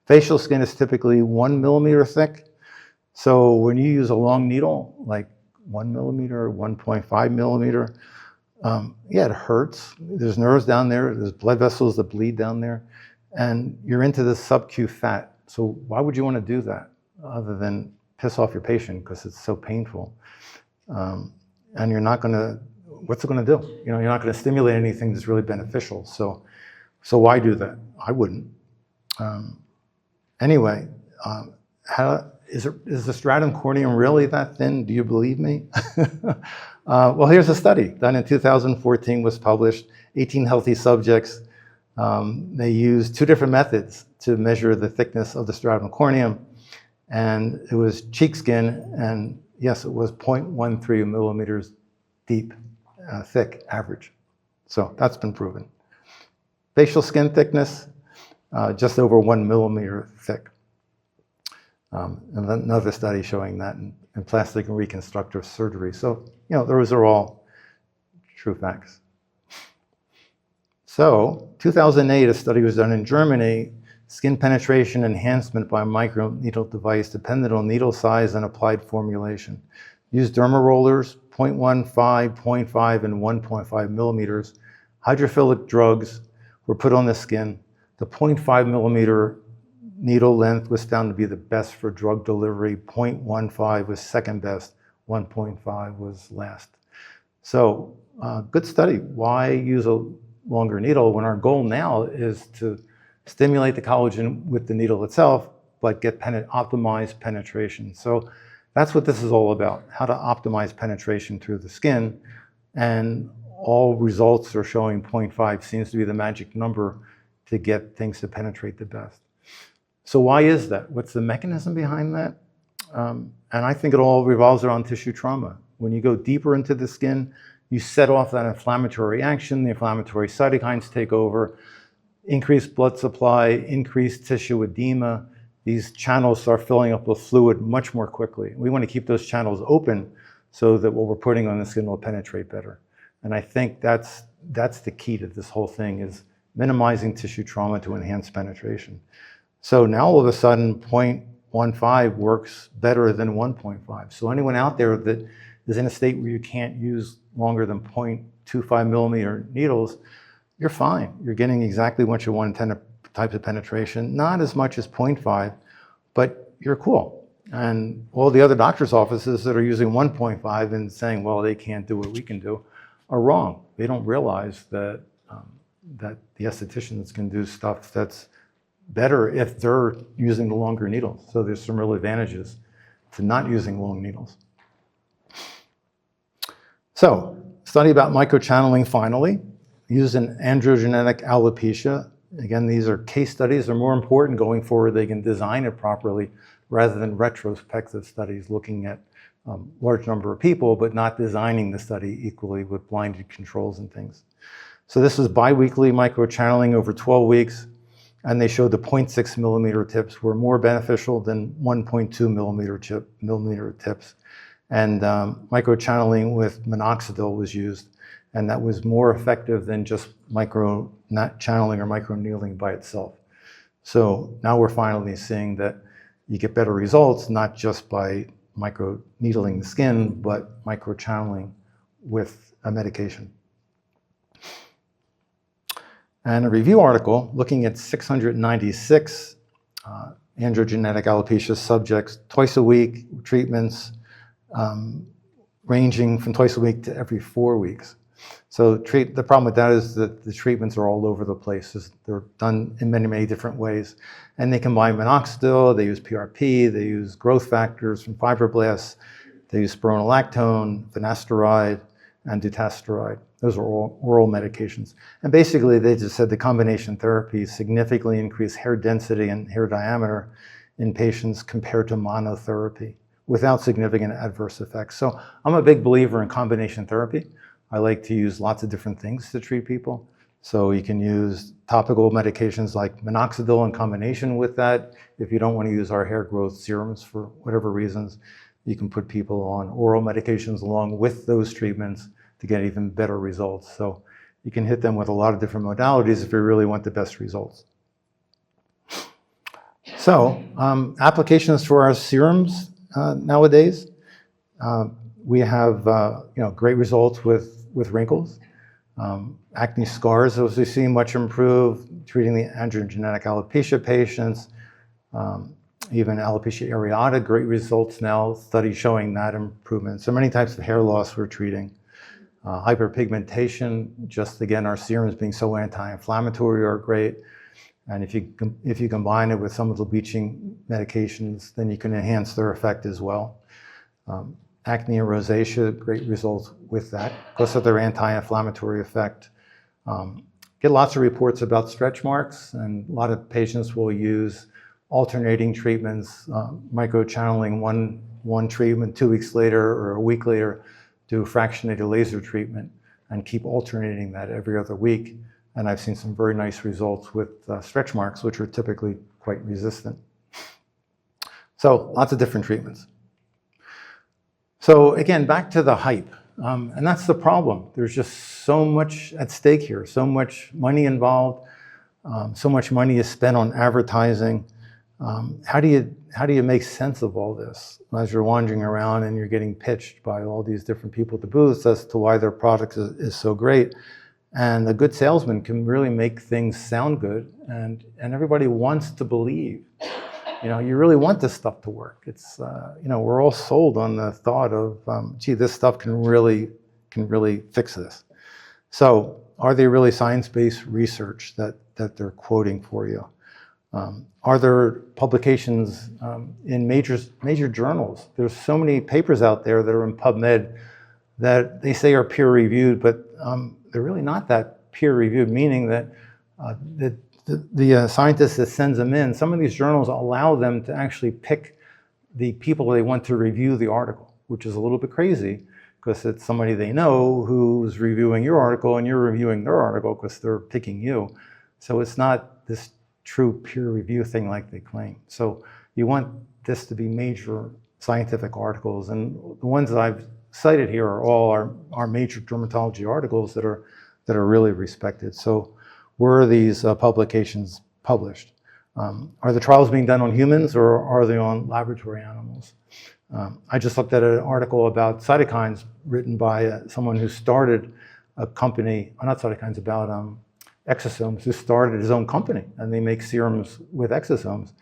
B: Facial skin is typically 1 millimeter thick. So when you use a long needle, like 1 millimeter, 1.5 millimeter, yeah, it hurts. There's nerves down there. There's blood vessels that bleed down there. And you're into the sub-Q fat. So why would you want to do that other than piss off your patient because it's so painful? And you're not going to, what's it going to do? You're not going to stimulate anything that's really beneficial. So why do that? I wouldn't. Anyway, is the stratum corneum really that thin? Do you believe me? Well, here's a study done in 2014, was published, 18 healthy subjects. They used 2 different methods to measure the thickness of the stratum corneum. And it was cheek skin, and yes, it was 0.13 millimeters deep, thick, average. So that's been proven. Facial skin thickness, just over 1 millimeter thick. And another study showing that in plastic and reconstructive surgery. So, those are all true facts. So, 2008, a study was done in Germany, skin penetration enhancement by a microneedle device dependent on needle size and applied formulation. Used Dermarollers, 0.15, 0.5, and 1.5 millimeters. Hydrophilic drugs were put on the skin. The 0.5 millimeter needle length was found to be the best for drug delivery. 0.15 was second best. 1.5 was last. So, good study. Why use a longer needle when our goal now is to stimulate the collagen with the needle itself, but get optimized penetration. So that's what this is all about, how to optimize penetration through the skin. And all results are showing 0.5 seems to be the magic number to get things to penetrate the best. So why is that? What's the mechanism behind that? And I think it all revolves around tissue trauma. When you go deeper into the skin, you set off that inflammatory reaction, the inflammatory cytokines take over, increased blood supply, increased tissue edema. These channels start filling up with fluid much more quickly. We want to keep those channels open so that what we're putting on the skin will penetrate better. And I think that's the key to this whole thing, is minimizing tissue trauma to enhance penetration. So now all of a sudden 0.15 works better than 1.5. So anyone out there that is in a state where you can't use longer than 0.25 millimeter needles, you're fine. You're getting exactly what you want in types of penetration, not as much as 0.5, but you're cool. And all the other doctor's offices that are using 1.5 and saying, well, they can't do what we can do, are wrong. They don't realize that, that the estheticians can do stuff that's better if they're using the longer needles. So there's some real advantages to not using long needles. So, study about microchanneling finally, used in androgenetic alopecia. Again, these are case studies. They're more important going forward. They can design it properly rather than retrospective studies looking at large number of people, but not designing the study equally with blinded controls and things. So this is biweekly microchanneling over 12 weeks, and they showed the 0.6 millimeter tips were more beneficial than 1.2 millimeter tips. And microchanneling with minoxidil was used, and that was more effective than just microchanneling or microneedling by itself. So now we're finally seeing that you get better results, not just by microneedling the skin, but microchanneling with a medication. And a review article looking at 696 androgenetic alopecia subjects, twice a week treatments, ranging from twice a week to every 4 weeks. So the problem with that is that the treatments are all over the place. They're done in many, many different ways. And they combine minoxidil, they use PRP, they use growth factors from fibroblasts, they use spironolactone, finasteride, and dutasteride. Those are all oral medications. And basically they just said the combination therapy significantly increased hair density and hair diameter in patients compared to monotherapy without significant adverse effects. So I'm a big believer in combination therapy. I like to use lots of different things to treat people. So you can use topical medications like minoxidil in combination with that. If you don't want to use our hair growth serums for whatever reasons, you can put people on oral medications along with those treatments to get even better results. So you can hit them with a lot of different modalities if you really want the best results. So applications for our serums nowadays. We have great results with wrinkles. Acne scars, as we see, much improved, treating the androgenetic alopecia patients. Even alopecia areata, great results now, studies showing that improvement. So many types of hair loss we're treating. Hyperpigmentation, just again, our serums being so anti-inflammatory are great. And if you combine it with some of the bleaching medications, then you can enhance their effect as well. Acne and rosacea, great results with that, because of their anti-inflammatory effect. Get lots of reports about stretch marks, and a lot of patients will use alternating treatments, microchanneling one treatment, 2 weeks later or a week later, do fractionated laser treatment, and keep alternating that every other week. And I've seen some very nice results with stretch marks, which are typically quite resistant. So lots of different treatments. So again, back to the hype, and that's the problem. There's just so much at stake here, so much money involved, so much money is spent on advertising. How do you make sense of all this as you're wandering around and you're getting pitched by all these different people at the booths as to why their product is so great? And a good salesman can really make things sound good, and everybody wants to believe. You really want this stuff to work. It's, we're all sold on the thought of, gee, this stuff can really fix this. So are they really science-based research that they're quoting for you? Are there publications in major journals? There's so many papers out there that are in PubMed that they say are peer-reviewed, but they're really not that peer-reviewed, meaning that the scientist that sends them in, some of these journals allow them to actually pick the people they want to review the article, which is a little bit crazy because it's somebody they know who's reviewing your article and you're reviewing their article because they're picking you. So it's not this true peer review thing like they claim. So you want this to be major scientific articles, and the ones that I've cited here are all our major dermatology articles that are really respected. So where are these publications published? Are the trials being done on humans or are they on laboratory animals? I just looked at an article about cytokines written by someone who started a company, not cytokines, about exosomes, who started his own company, and they make serums with exosomes.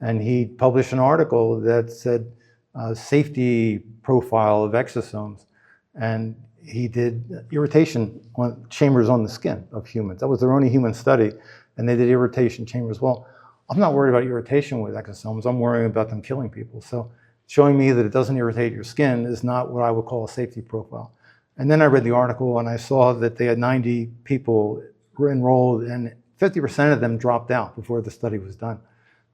B: And he published an article that said safety profile of exosomes, and he did irritation on chambers on the skin of humans. That was their only human study, and they did irritation chambers. Well, I'm not worried about irritation with exosomes. I'm worrying about them killing people. So showing me that it doesn't irritate your skin is not what I would call a safety profile. And then I read the article and I saw that they had 90 people were enrolled and 50% of them dropped out before the study was done.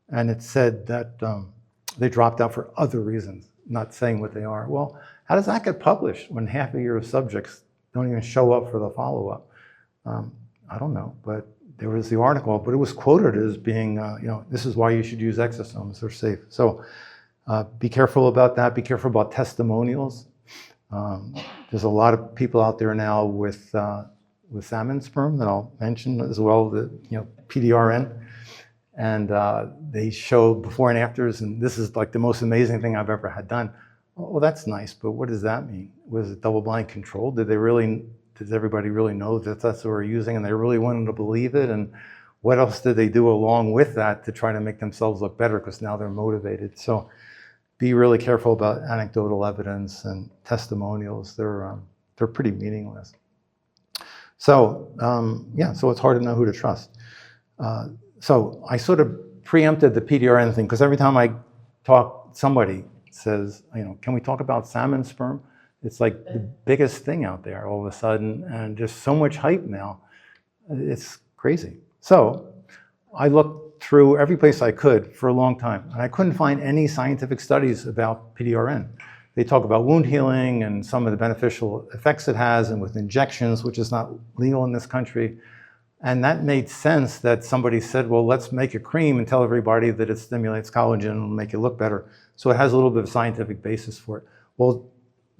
B: And it said that they dropped out for other reasons, not saying what they are. Well, how does that get published when half of your subjects don't even show up for the follow-up? I don't know, but there was the article, but it was quoted as being, this is why you should use exosomes, they're safe. So be careful about that, be careful about testimonials. There's a lot of people out there now with salmon sperm that I'll mention as well, the PDRN, and they show before and afters, and this is like the most amazing thing I've ever had done. Well, that's nice, but what does that mean? Was it double-blind controlled? Did everybody really know that that's what we're using, and they really wanted to believe it? And what else did they do along with that to try to make themselves look better? Because now they're motivated. So be really careful about anecdotal evidence and testimonials. They're pretty meaningless. So so it's hard to know who to trust. So I sort of preempted the PDRN thing because every time I talk, somebody says, can we talk about salmon sperm? It's like the biggest thing out there all of a sudden, and there's so much hype now. It's crazy. So I looked through every place I could for a long time, and I couldn't find any scientific studies about PDRN. They talk about wound healing and some of the beneficial effects it has, and with injections, which is not legal in this country. And that made sense that somebody said, well, let's make a cream and tell everybody that it stimulates collagen and will make it look better. So it has a little bit of scientific basis for it. Well,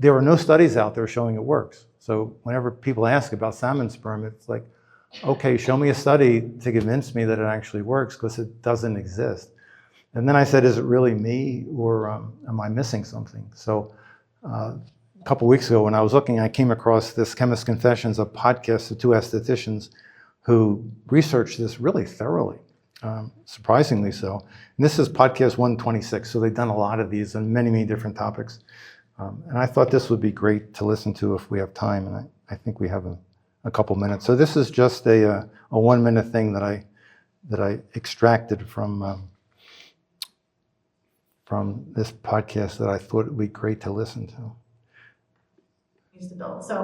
B: there are no studies out there showing it works. So whenever people ask about salmon sperm, it's like, okay, show me a study to convince me that it actually works, because it doesn't exist. And then I said, is it really me, or am I missing something? So a couple weeks ago when I was looking, I came across this Chemist Confessions, a podcast of two estheticians who researched this really thoroughly, surprisingly so. And this is podcast 126, so they've done a lot of these on many, many different topics. And I thought this would be great to listen to if we have time, and I think we have a couple minutes. So this is just a 1-minute thing that I extracted from this podcast that I thought it would be great to listen to.
C: To build. So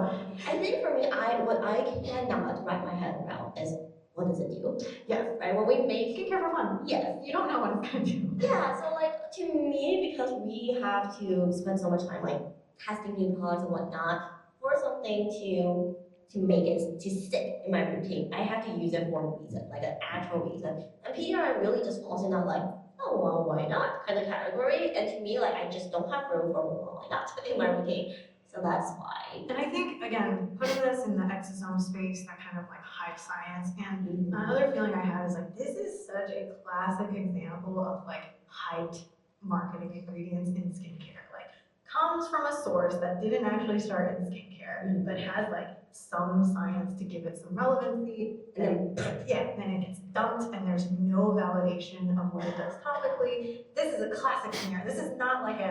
C: I think for me, what I cannot wrap my head around is, what does it do?
A: Yes.
C: Right? When we make
A: Skincare for fun.
C: yes.
A: You don't know what it's going to do.
C: Yeah, so like to me, because we have to spend so much time like testing new products and whatnot, for something to make it to stick in my routine, I have to use it for a reason, like an actual reason. And PDRN really just falls in that like, oh well, why not kind of category. And to me, like I just don't have room for well, why not in my routine. So that's why.
A: And I think, again, putting this in the exosome space, that kind of like hype science, and another feeling I have is like, this is such a classic example of like hyped marketing ingredients in skincare. Like, comes from a source that didn't actually start in skincare, but has like some science to give it some relevancy, and then it gets dumped, and there's no validation of what it does topically. This is a classic scenario. This is not like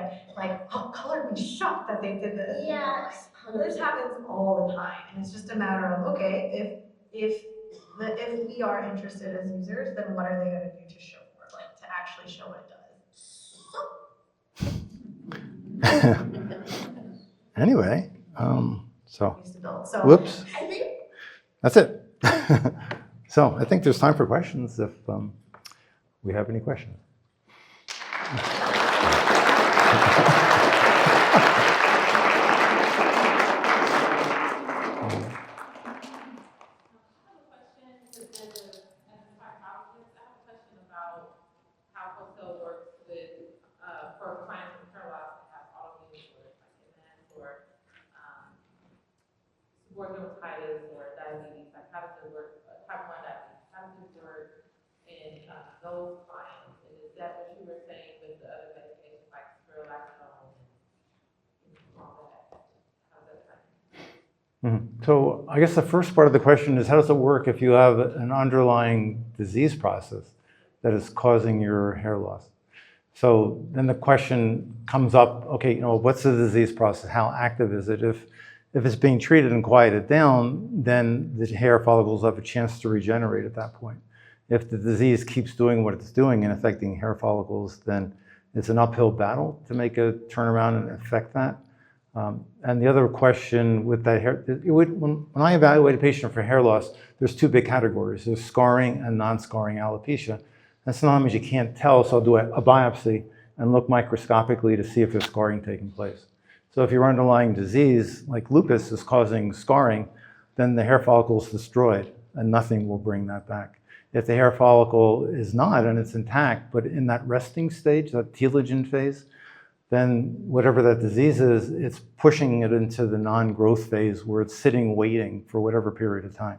A: oh, colored me shocked that they did this.
C: Yes.
A: This happens all the time, and it's just a matter of, okay, if we are interested as users, then what are they going to do to show for it, like to actually show what it does?
B: Anyway, so whoops.
C: I think
B: That's it. So I think there's time for questions if we have any questions.
D: Procell works with for clients with hair loss that have autoimmune disorders like MS or dermatitis or diabetes. Like how does it work? Type 1 diabetes. How does it work in those clients? And is that what you were saying with the other medications like spironolactone and all that? How's that kind of?
B: So I guess the first part of the question is, how does it work if you have an underlying disease process that is causing your hair loss? So then the question comes up, okay, what's the disease process? How active is it? If it's being treated and quieted down, then the hair follicles have a chance to regenerate at that point. If the disease keeps doing what it's doing and affecting hair follicles, then it's an uphill battle to make a turnaround and affect that. And the other question with that hair, when I evaluate a patient for hair loss, there's two big categories. There's scarring and non-scarring alopecia. And sometimes you can't tell, so I'll do a biopsy and look microscopically to see if there's scarring taking place. So if your underlying disease, like lupus, is causing scarring, then the hair follicle is destroyed and nothing will bring that back. If the hair follicle is not and it's intact, but in that resting stage, that telogen phase, then whatever that disease is, it's pushing it into the non-growth phase where it's sitting waiting for whatever period of time.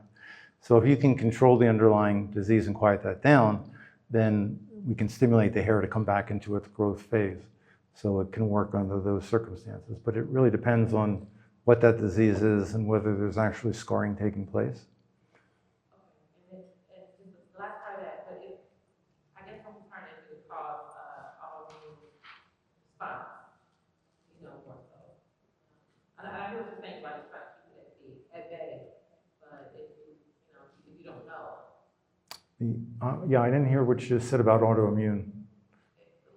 B: So if you can control the underlying disease and quiet that down, then we can stimulate the hair to come back into its growth phase. So it can work under those circumstances. But it really depends on what that disease is and whether there's actually scarring taking place.
D: Okay, and just the last part of that, but if, I guess I'm concerned if it would cause autoimmune response, more so. And I hear what you're saying about just trying to keep it at bay, but if you don't know.
B: Yeah, I didn't hear what you said about autoimmune.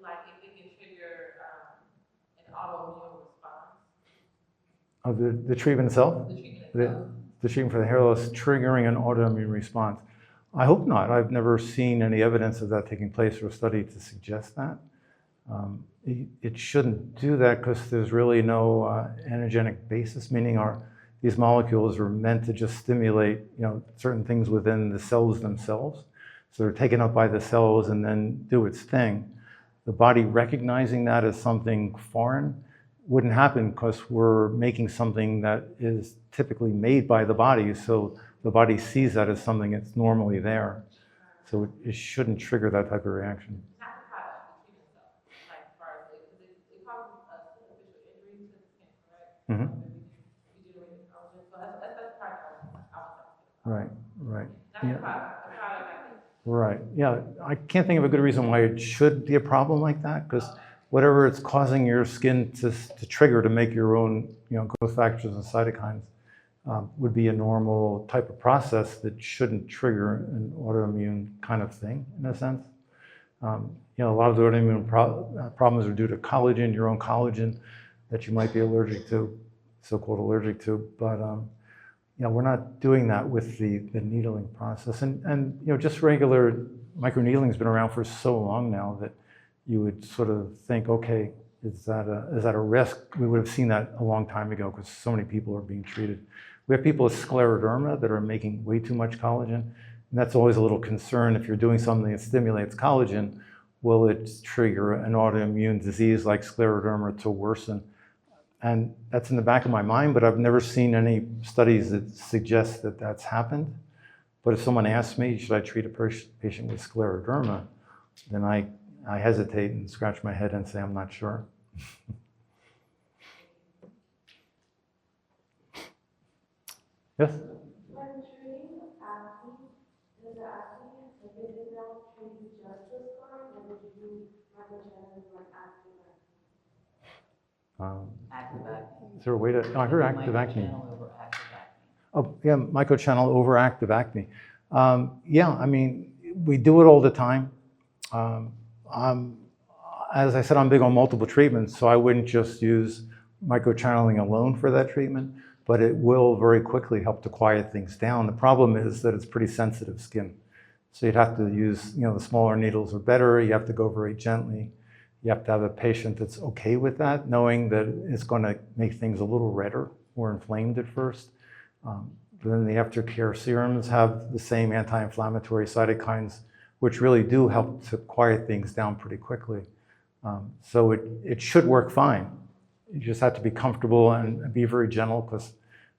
D: Like if it can trigger an autoimmune response.
B: Of the treatment itself?
D: The treatment itself.
B: The treatment for the hair loss triggering an autoimmune response. I hope not. I've never seen any evidence of that taking place or a study to suggest that. It shouldn't do that because there's really no antigenic basis, meaning these molecules are meant to just stimulate certain things within the cells themselves. So they're taken up by the cells and then do its thing. The body recognizing that as something foreign wouldn't happen because we're making something that is typically made by the body. So the body sees that as something that's normally there. So it shouldn't trigger that type of reaction.
D: Not the product, the treatment itself. Like as far as it causes a superficial injury to the skin, correct?
B: Mm-hmm.
D: Regenerative collagen. So that's the part I was
B: Right, right.
D: Not the product. The product, I think.
B: Right. Yeah, I can't think of a good reason why it should be a problem like that, because whatever it's causing your skin to trigger to make your own, growth factors and cytokines would be a normal type of process that shouldn't trigger an autoimmune kind of thing, in a sense. A lot of the autoimmune problems are due to collagen, your own collagen that you might be allergic to, so-called allergic to, but we're not doing that with the needling process. And just regular microneedling has been around for so long now that you would sort of think, okay, is that a risk? We would have seen that a long time ago because so many people are being treated. We have people with scleroderma that are making way too much collagen. And that's always a little concern. If you're doing something that stimulates collagen, will it trigger an autoimmune disease like scleroderma to worsen? And that's in the back of my mind, but I've never seen any studies that suggest that that's happened. But if someone asks me, should I treat a patient with scleroderma, then I hesitate and scratch my head and say, I'm not sure. Yes?
E: When treating acne, does the acne, is it now treating just the scar, or would you do microchanneling like acne?
F: Active acne.
B: Is there a way to, I heard active acne.
F: Microchannel over active acne.
B: Oh, yeah, microchannel over active acne. Yeah, I mean, we do it all the time. As I said, I'm big on multiple treatments, so I wouldn't just use microchanneling alone for that treatment, but it will very quickly help to quiet things down. The problem is that it's pretty sensitive skin. So you'd have to use, the smaller needles are better. You have to go very gently. You have to have a patient that's okay with that, knowing that it's going to make things a little redder or inflamed at first. Then the aftercare serums have the same anti-inflammatory cytokines, which really do help to quiet things down pretty quickly. So it should work fine. You just have to be comfortable and be very gentle because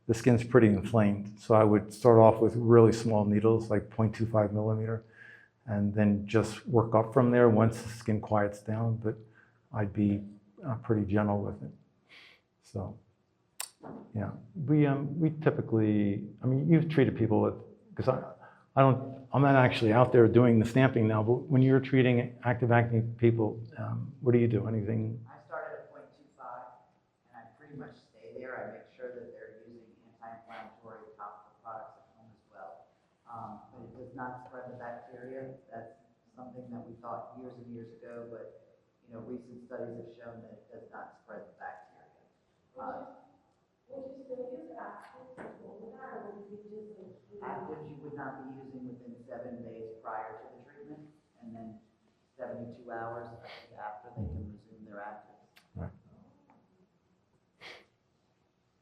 B: the skin's pretty inflamed. So I would start off with really small needles, like 0.25 millimeter, and then just work up from there once the skin quiets down, but I'd be pretty gentle with it. So, yeah, we typically, I mean, you've treated people with, because I'm not actually out there doing the stamping now, but when you're treating active acne people, what do you do? Anything?
F: I started at 0.25, and I pretty much stay there. I make sure that they're using anti-inflammatory topical products at home as well. But it does not spread the bacteria. That's something that we thought years and years ago, but recent studies have shown that it does not spread the bacteria.
E: Would you still use actives before that, or would you just include?
F: Actives you would not be using within 7 days prior to the treatment, and then 72 hours after they can resume their actives.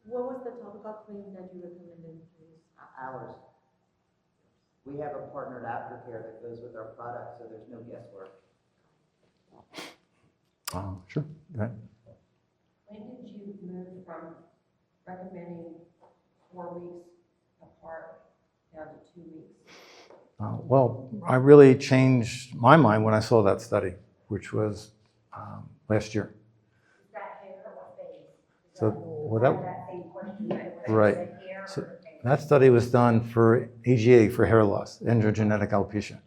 G: What was the topical cream that you recommended to use?
F: Hours. We have a partnered aftercare that goes with our product, so there's no guesswork.
B: Sure. Go ahead.
G: When did you move from recommending 4 weeks apart down to 2 weeks?
B: Well, I really changed my mind when I saw that study, which was last year.
C: Is that hair or what phase? Is
B: So,
C: that-
B: well,
C: I
B: that-
C: had that same question, right? Was it
B: Right.
C: hair or
B: So-
C: phase?
B: That study was done for AGA, for hair loss, androgenetic alopecia.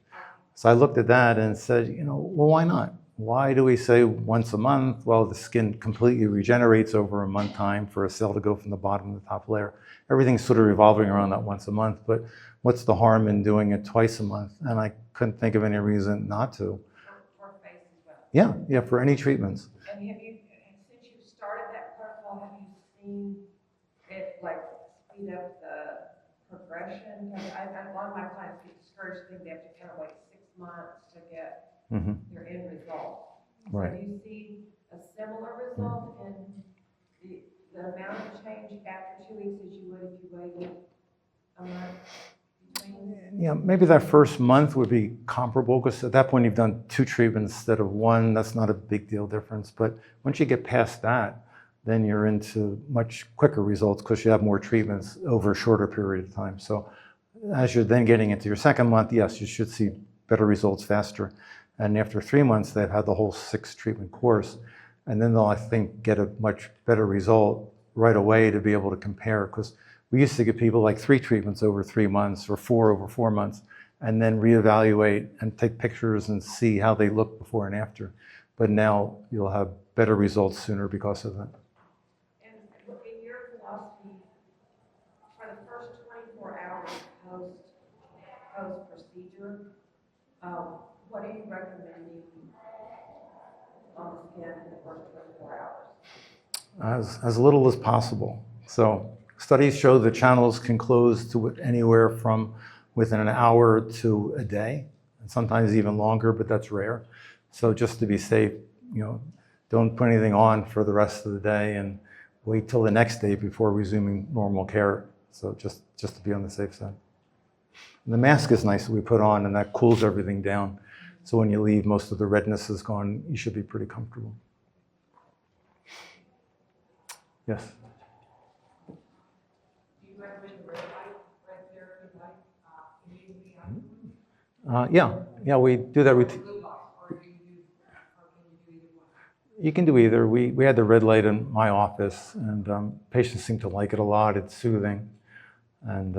B: So I looked at that and said, well, why not? Why do we say once a month? Well, the skin completely regenerates over a month time for a cell to go from the bottom to the top layer. Everything's sort of revolving around that once a month, but what's the harm in doing it twice a month? And I couldn't think of any reason not to.
H: For face as well.
B: Yeah, for any treatments.
H: And have you, since you started that protocol, have you seen it like speed up the progression? A lot of my clients get discouraged, think they have to kind of wait 6 months to get
B: Hmm.
H: their end result.
B: Right.
H: So do you see a similar result in the amount of change after 2 weeks as you would if you waited a month between?
B: Yeah, maybe that first month would be comparable because at that point you've done 2 treatments instead of 1. That's not a big deal difference. But once you get past that, then you're into much quicker results because you have more treatments over a shorter period of time. So as you're then getting into your second month, yes, you should see better results faster. And after 3 months, they've had the whole 6 treatment course. And then they'll, I think, get a much better result right away to be able to compare. Because we used to give people like 3 treatments over 3 months or 4 over 4 months, and then reevaluate and take pictures and see how they look before and after. But now you'll have better results sooner because of that.
H: And in your philosophy, for the first 24 hours post-procedure, what are you recommending on the skin in the first 24 hours?
B: As little as possible. So studies show the channels can close to anywhere from within an hour to a day, and sometimes even longer, but that's rare. So just to be safe, don't put anything on for the rest of the day and wait till the next day before resuming normal care. So just to be on the safe side. And the mask is nice that we put on, and that cools everything down. So when you leave, most of the redness is gone. You should be pretty comfortable. Yes?
H: Do you recommend red therapy light immediately after?
B: Yeah, we do that routine.
H: Blue light, or can you do either one?
B: You can do either. We had the red light in my office, and patients seem to like it a lot. It's soothing, and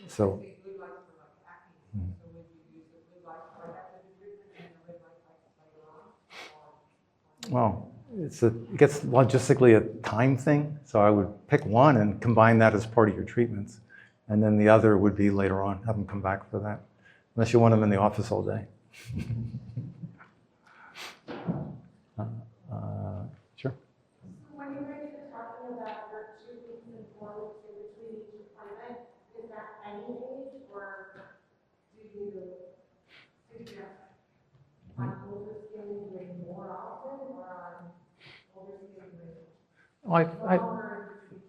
B: so.
H: Blue light for like acne, so would you use the blue light right after the treatment and the red light later on?
B: Well, it gets logistically a time thing, so I would pick one and combine that as part of your treatments, and then the other would be later on. Have them come back for that, unless you want them in the office all day. Sure.
E: When you were talking about your 2 weeks and 4 weeks in between each appointment, is that any age, or do you suggest on older skin doing more often, or on older skin doing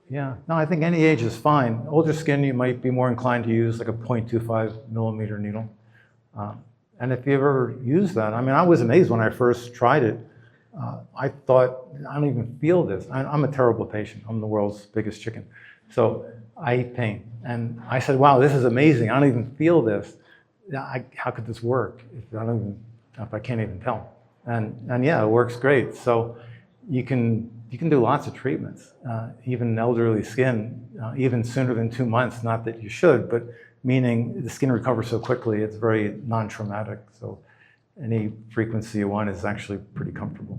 E: longer?
B: No, I think any age is fine. Older skin, you might be more inclined to use like a 0.25 millimeter needle. And if you ever use that, I was amazed when I first tried it. I thought, I don't even feel this. I'm a terrible patient. I'm the world's biggest chicken. So I eat pain. And I said, wow, this is amazing. I don't even feel this. How could this work if I can't even tell? And yeah, it works great. So you can do lots of treatments, even elderly skin, even sooner than 2 months. Not that you should, but meaning the skin recovers so quickly, it's very non-traumatic. So any frequency you want is actually pretty comfortable.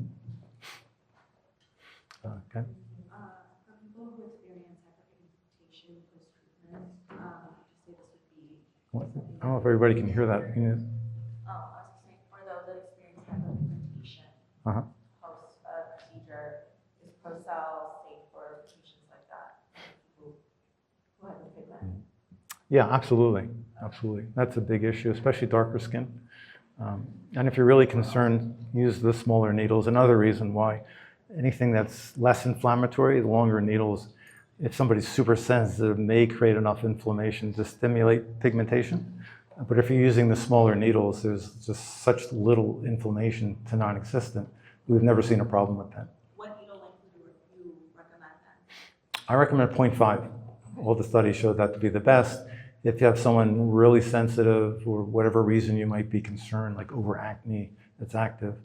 B: Okay.
G: For people who experience hyperpigmentation post-treatment, would you say this would be?
B: I don't know if everybody can hear that. Can you?
G: I was saying for those that experience hyperpigmentation
B: Uh-huh.
G: post-procedure, is Procell safe for
B: Yeah, absolutely, absolutely. That's a big issue, especially darker skin. And if you're really concerned, use the smaller needles. Another reason why anything that's less inflammatory, the longer needles, if somebody's super sensitive, may create enough inflammation to stimulate pigmentation. But if you're using the smaller needles, there's just such little inflammation to non-existent. We've never seen a problem with that.
C: What needle length do you recommend then?
B: I recommend 0.5. All the studies show that to be the best. If you have someone really sensitive or whatever reason you might be concerned, like over acne that's active,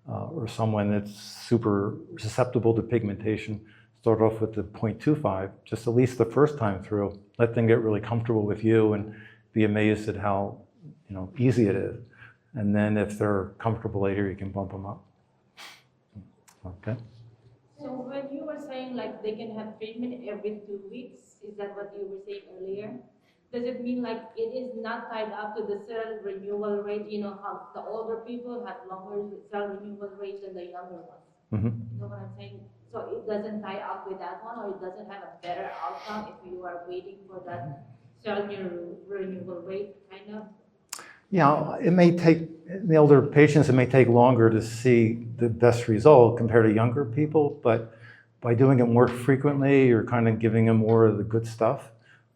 B: or someone that's super susceptible to pigmentation, start off with the 0.25, just at least the first time through. Let them get really comfortable with you and be amazed at how easy it is. And then if they're comfortable later, you can bump them up. Okay.
I: So when you were saying like they can have treatment every 2 weeks, is that what you were saying earlier? Does it mean like it is not tied up to the cell renewal rate? You know how the older people have longer cell renewal rate than the younger ones.
B: Mm-hmm.
I: You know what I'm saying? So it doesn't tie up with that one, or it doesn't have a better outcome if you are waiting for that cell renewal rate, kind of?
B: Yeah, it may take, in the older patients, it may take longer to see the best result compared to younger people, but by doing it more frequently, you're kind of giving them more of the good stuff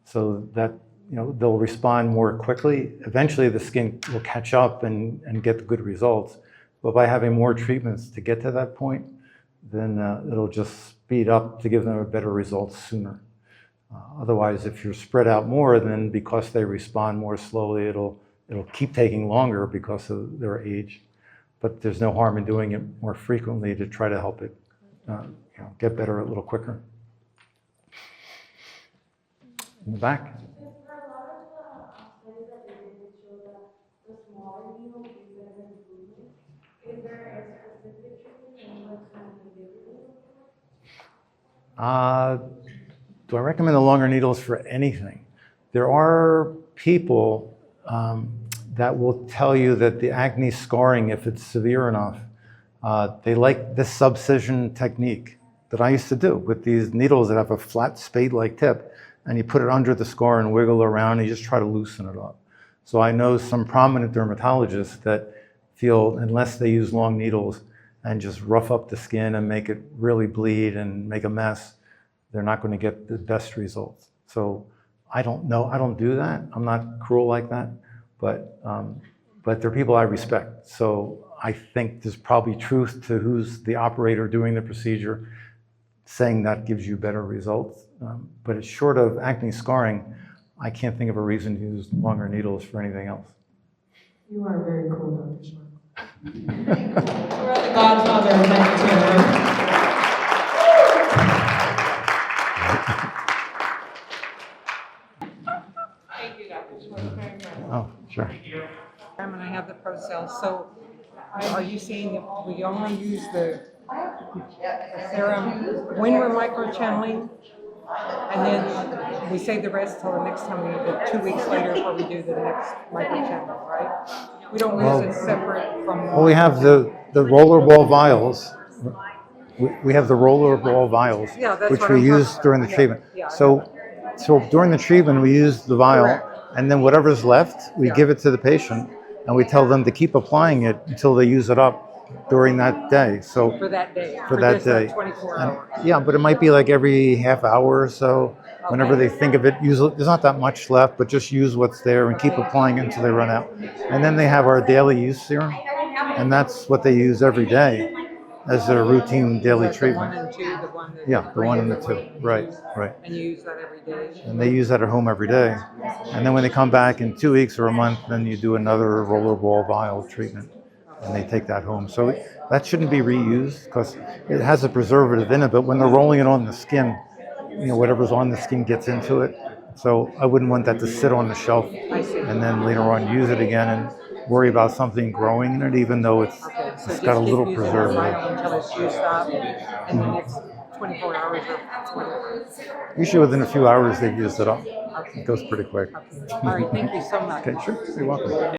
B: so that they'll respond more quickly. Eventually the skin will catch up and get the good results. But by having more treatments to get to that point, then it'll just speed up to give them a better result sooner. Otherwise, if you're spread out more, then because they respond more slowly, it'll keep taking longer because of their age. But there's no harm in doing it more frequently to try to help it get better a little quicker. In the back.
E: For a lot of the studies that they did, it showed that the smaller needle gives better improvement. Is there a specific treatment and what kind of behavior?
B: Do I recommend the longer needles for anything? There are people that will tell you that the acne scarring, if it's severe enough, they like this subcision technique that I used to do with these needles that have a flat spade-like tip, and you put it under the scar and wiggle around and you just try to loosen it up. So I know some prominent dermatologists that feel unless they use long needles and just rough up the skin and make it really bleed and make a mess, they're not going to get the best results. So I don't know, I don't do that. I'm not cruel like that, but they're people I respect. So I think there's probably truth to who's the operator doing the procedure, saying that gives you better results. But it's short of acne scarring, I can't think of a reason to use longer needles for anything else.
A: You are very cool, Dr. Schwartz. You are the godfather of Microchanneling.
H: Thank you, Dr. Schwartz, very much.
B: Oh, sure.
H: And I have the Procell, so are you saying that we only use the serum when we're microchanneling, and then we save the rest till the next time we do it 2 weeks later before we do the next microchannel, right? We don't use it separate from.
B: Well, we have the rollerball vials. We have the rollerball vials,
H: Yeah, that's
B: which
H: what
B: we
H: I'm
B: use
H: talking
B: during the
H: about.
B: treatment.
H: Yeah.
B: So during the treatment, we use the vial,
H: Correct.
B: and then whatever's left, we
H: Yeah.
B: give it to the patient, and we tell them to keep applying it until they use it up during that day. So
H: For that day.
B: for that
H: this,
B: day.
H: 24
B: And,
H: hours.
B: yeah, but it might be like every half hour or so. Whenever they think of it, usually there's not that much left, but just use what's there and keep applying it until they run out. And then they have our daily use serum, and that's what they use every day as their routine daily
H: Like the 1
B: treatment.
H: and 2, the one that.
B: Yeah, the 1 and the 2.
H: you
B: Right,
H: use,
B: right.
H: And you use that every day.
B: And they use that at home every day. And then when they come back in 2 weeks or a month, then you do another rollerball vial treatment, and they take that home. So that shouldn't be reused because it has a preservative in it, but when they're rolling it on the skin, whatever's on the skin gets into it. So I wouldn't want that to sit on the shelf and then later on use it again and worry about something growing in it, even though it's got a little preservative.
H: Until it's used up in the next 24 hours or whatever.
B: Usually within a few hours they've used it up. It goes pretty quick.
H: All right, thank you so much.
B: Okay, sure. You're welcome.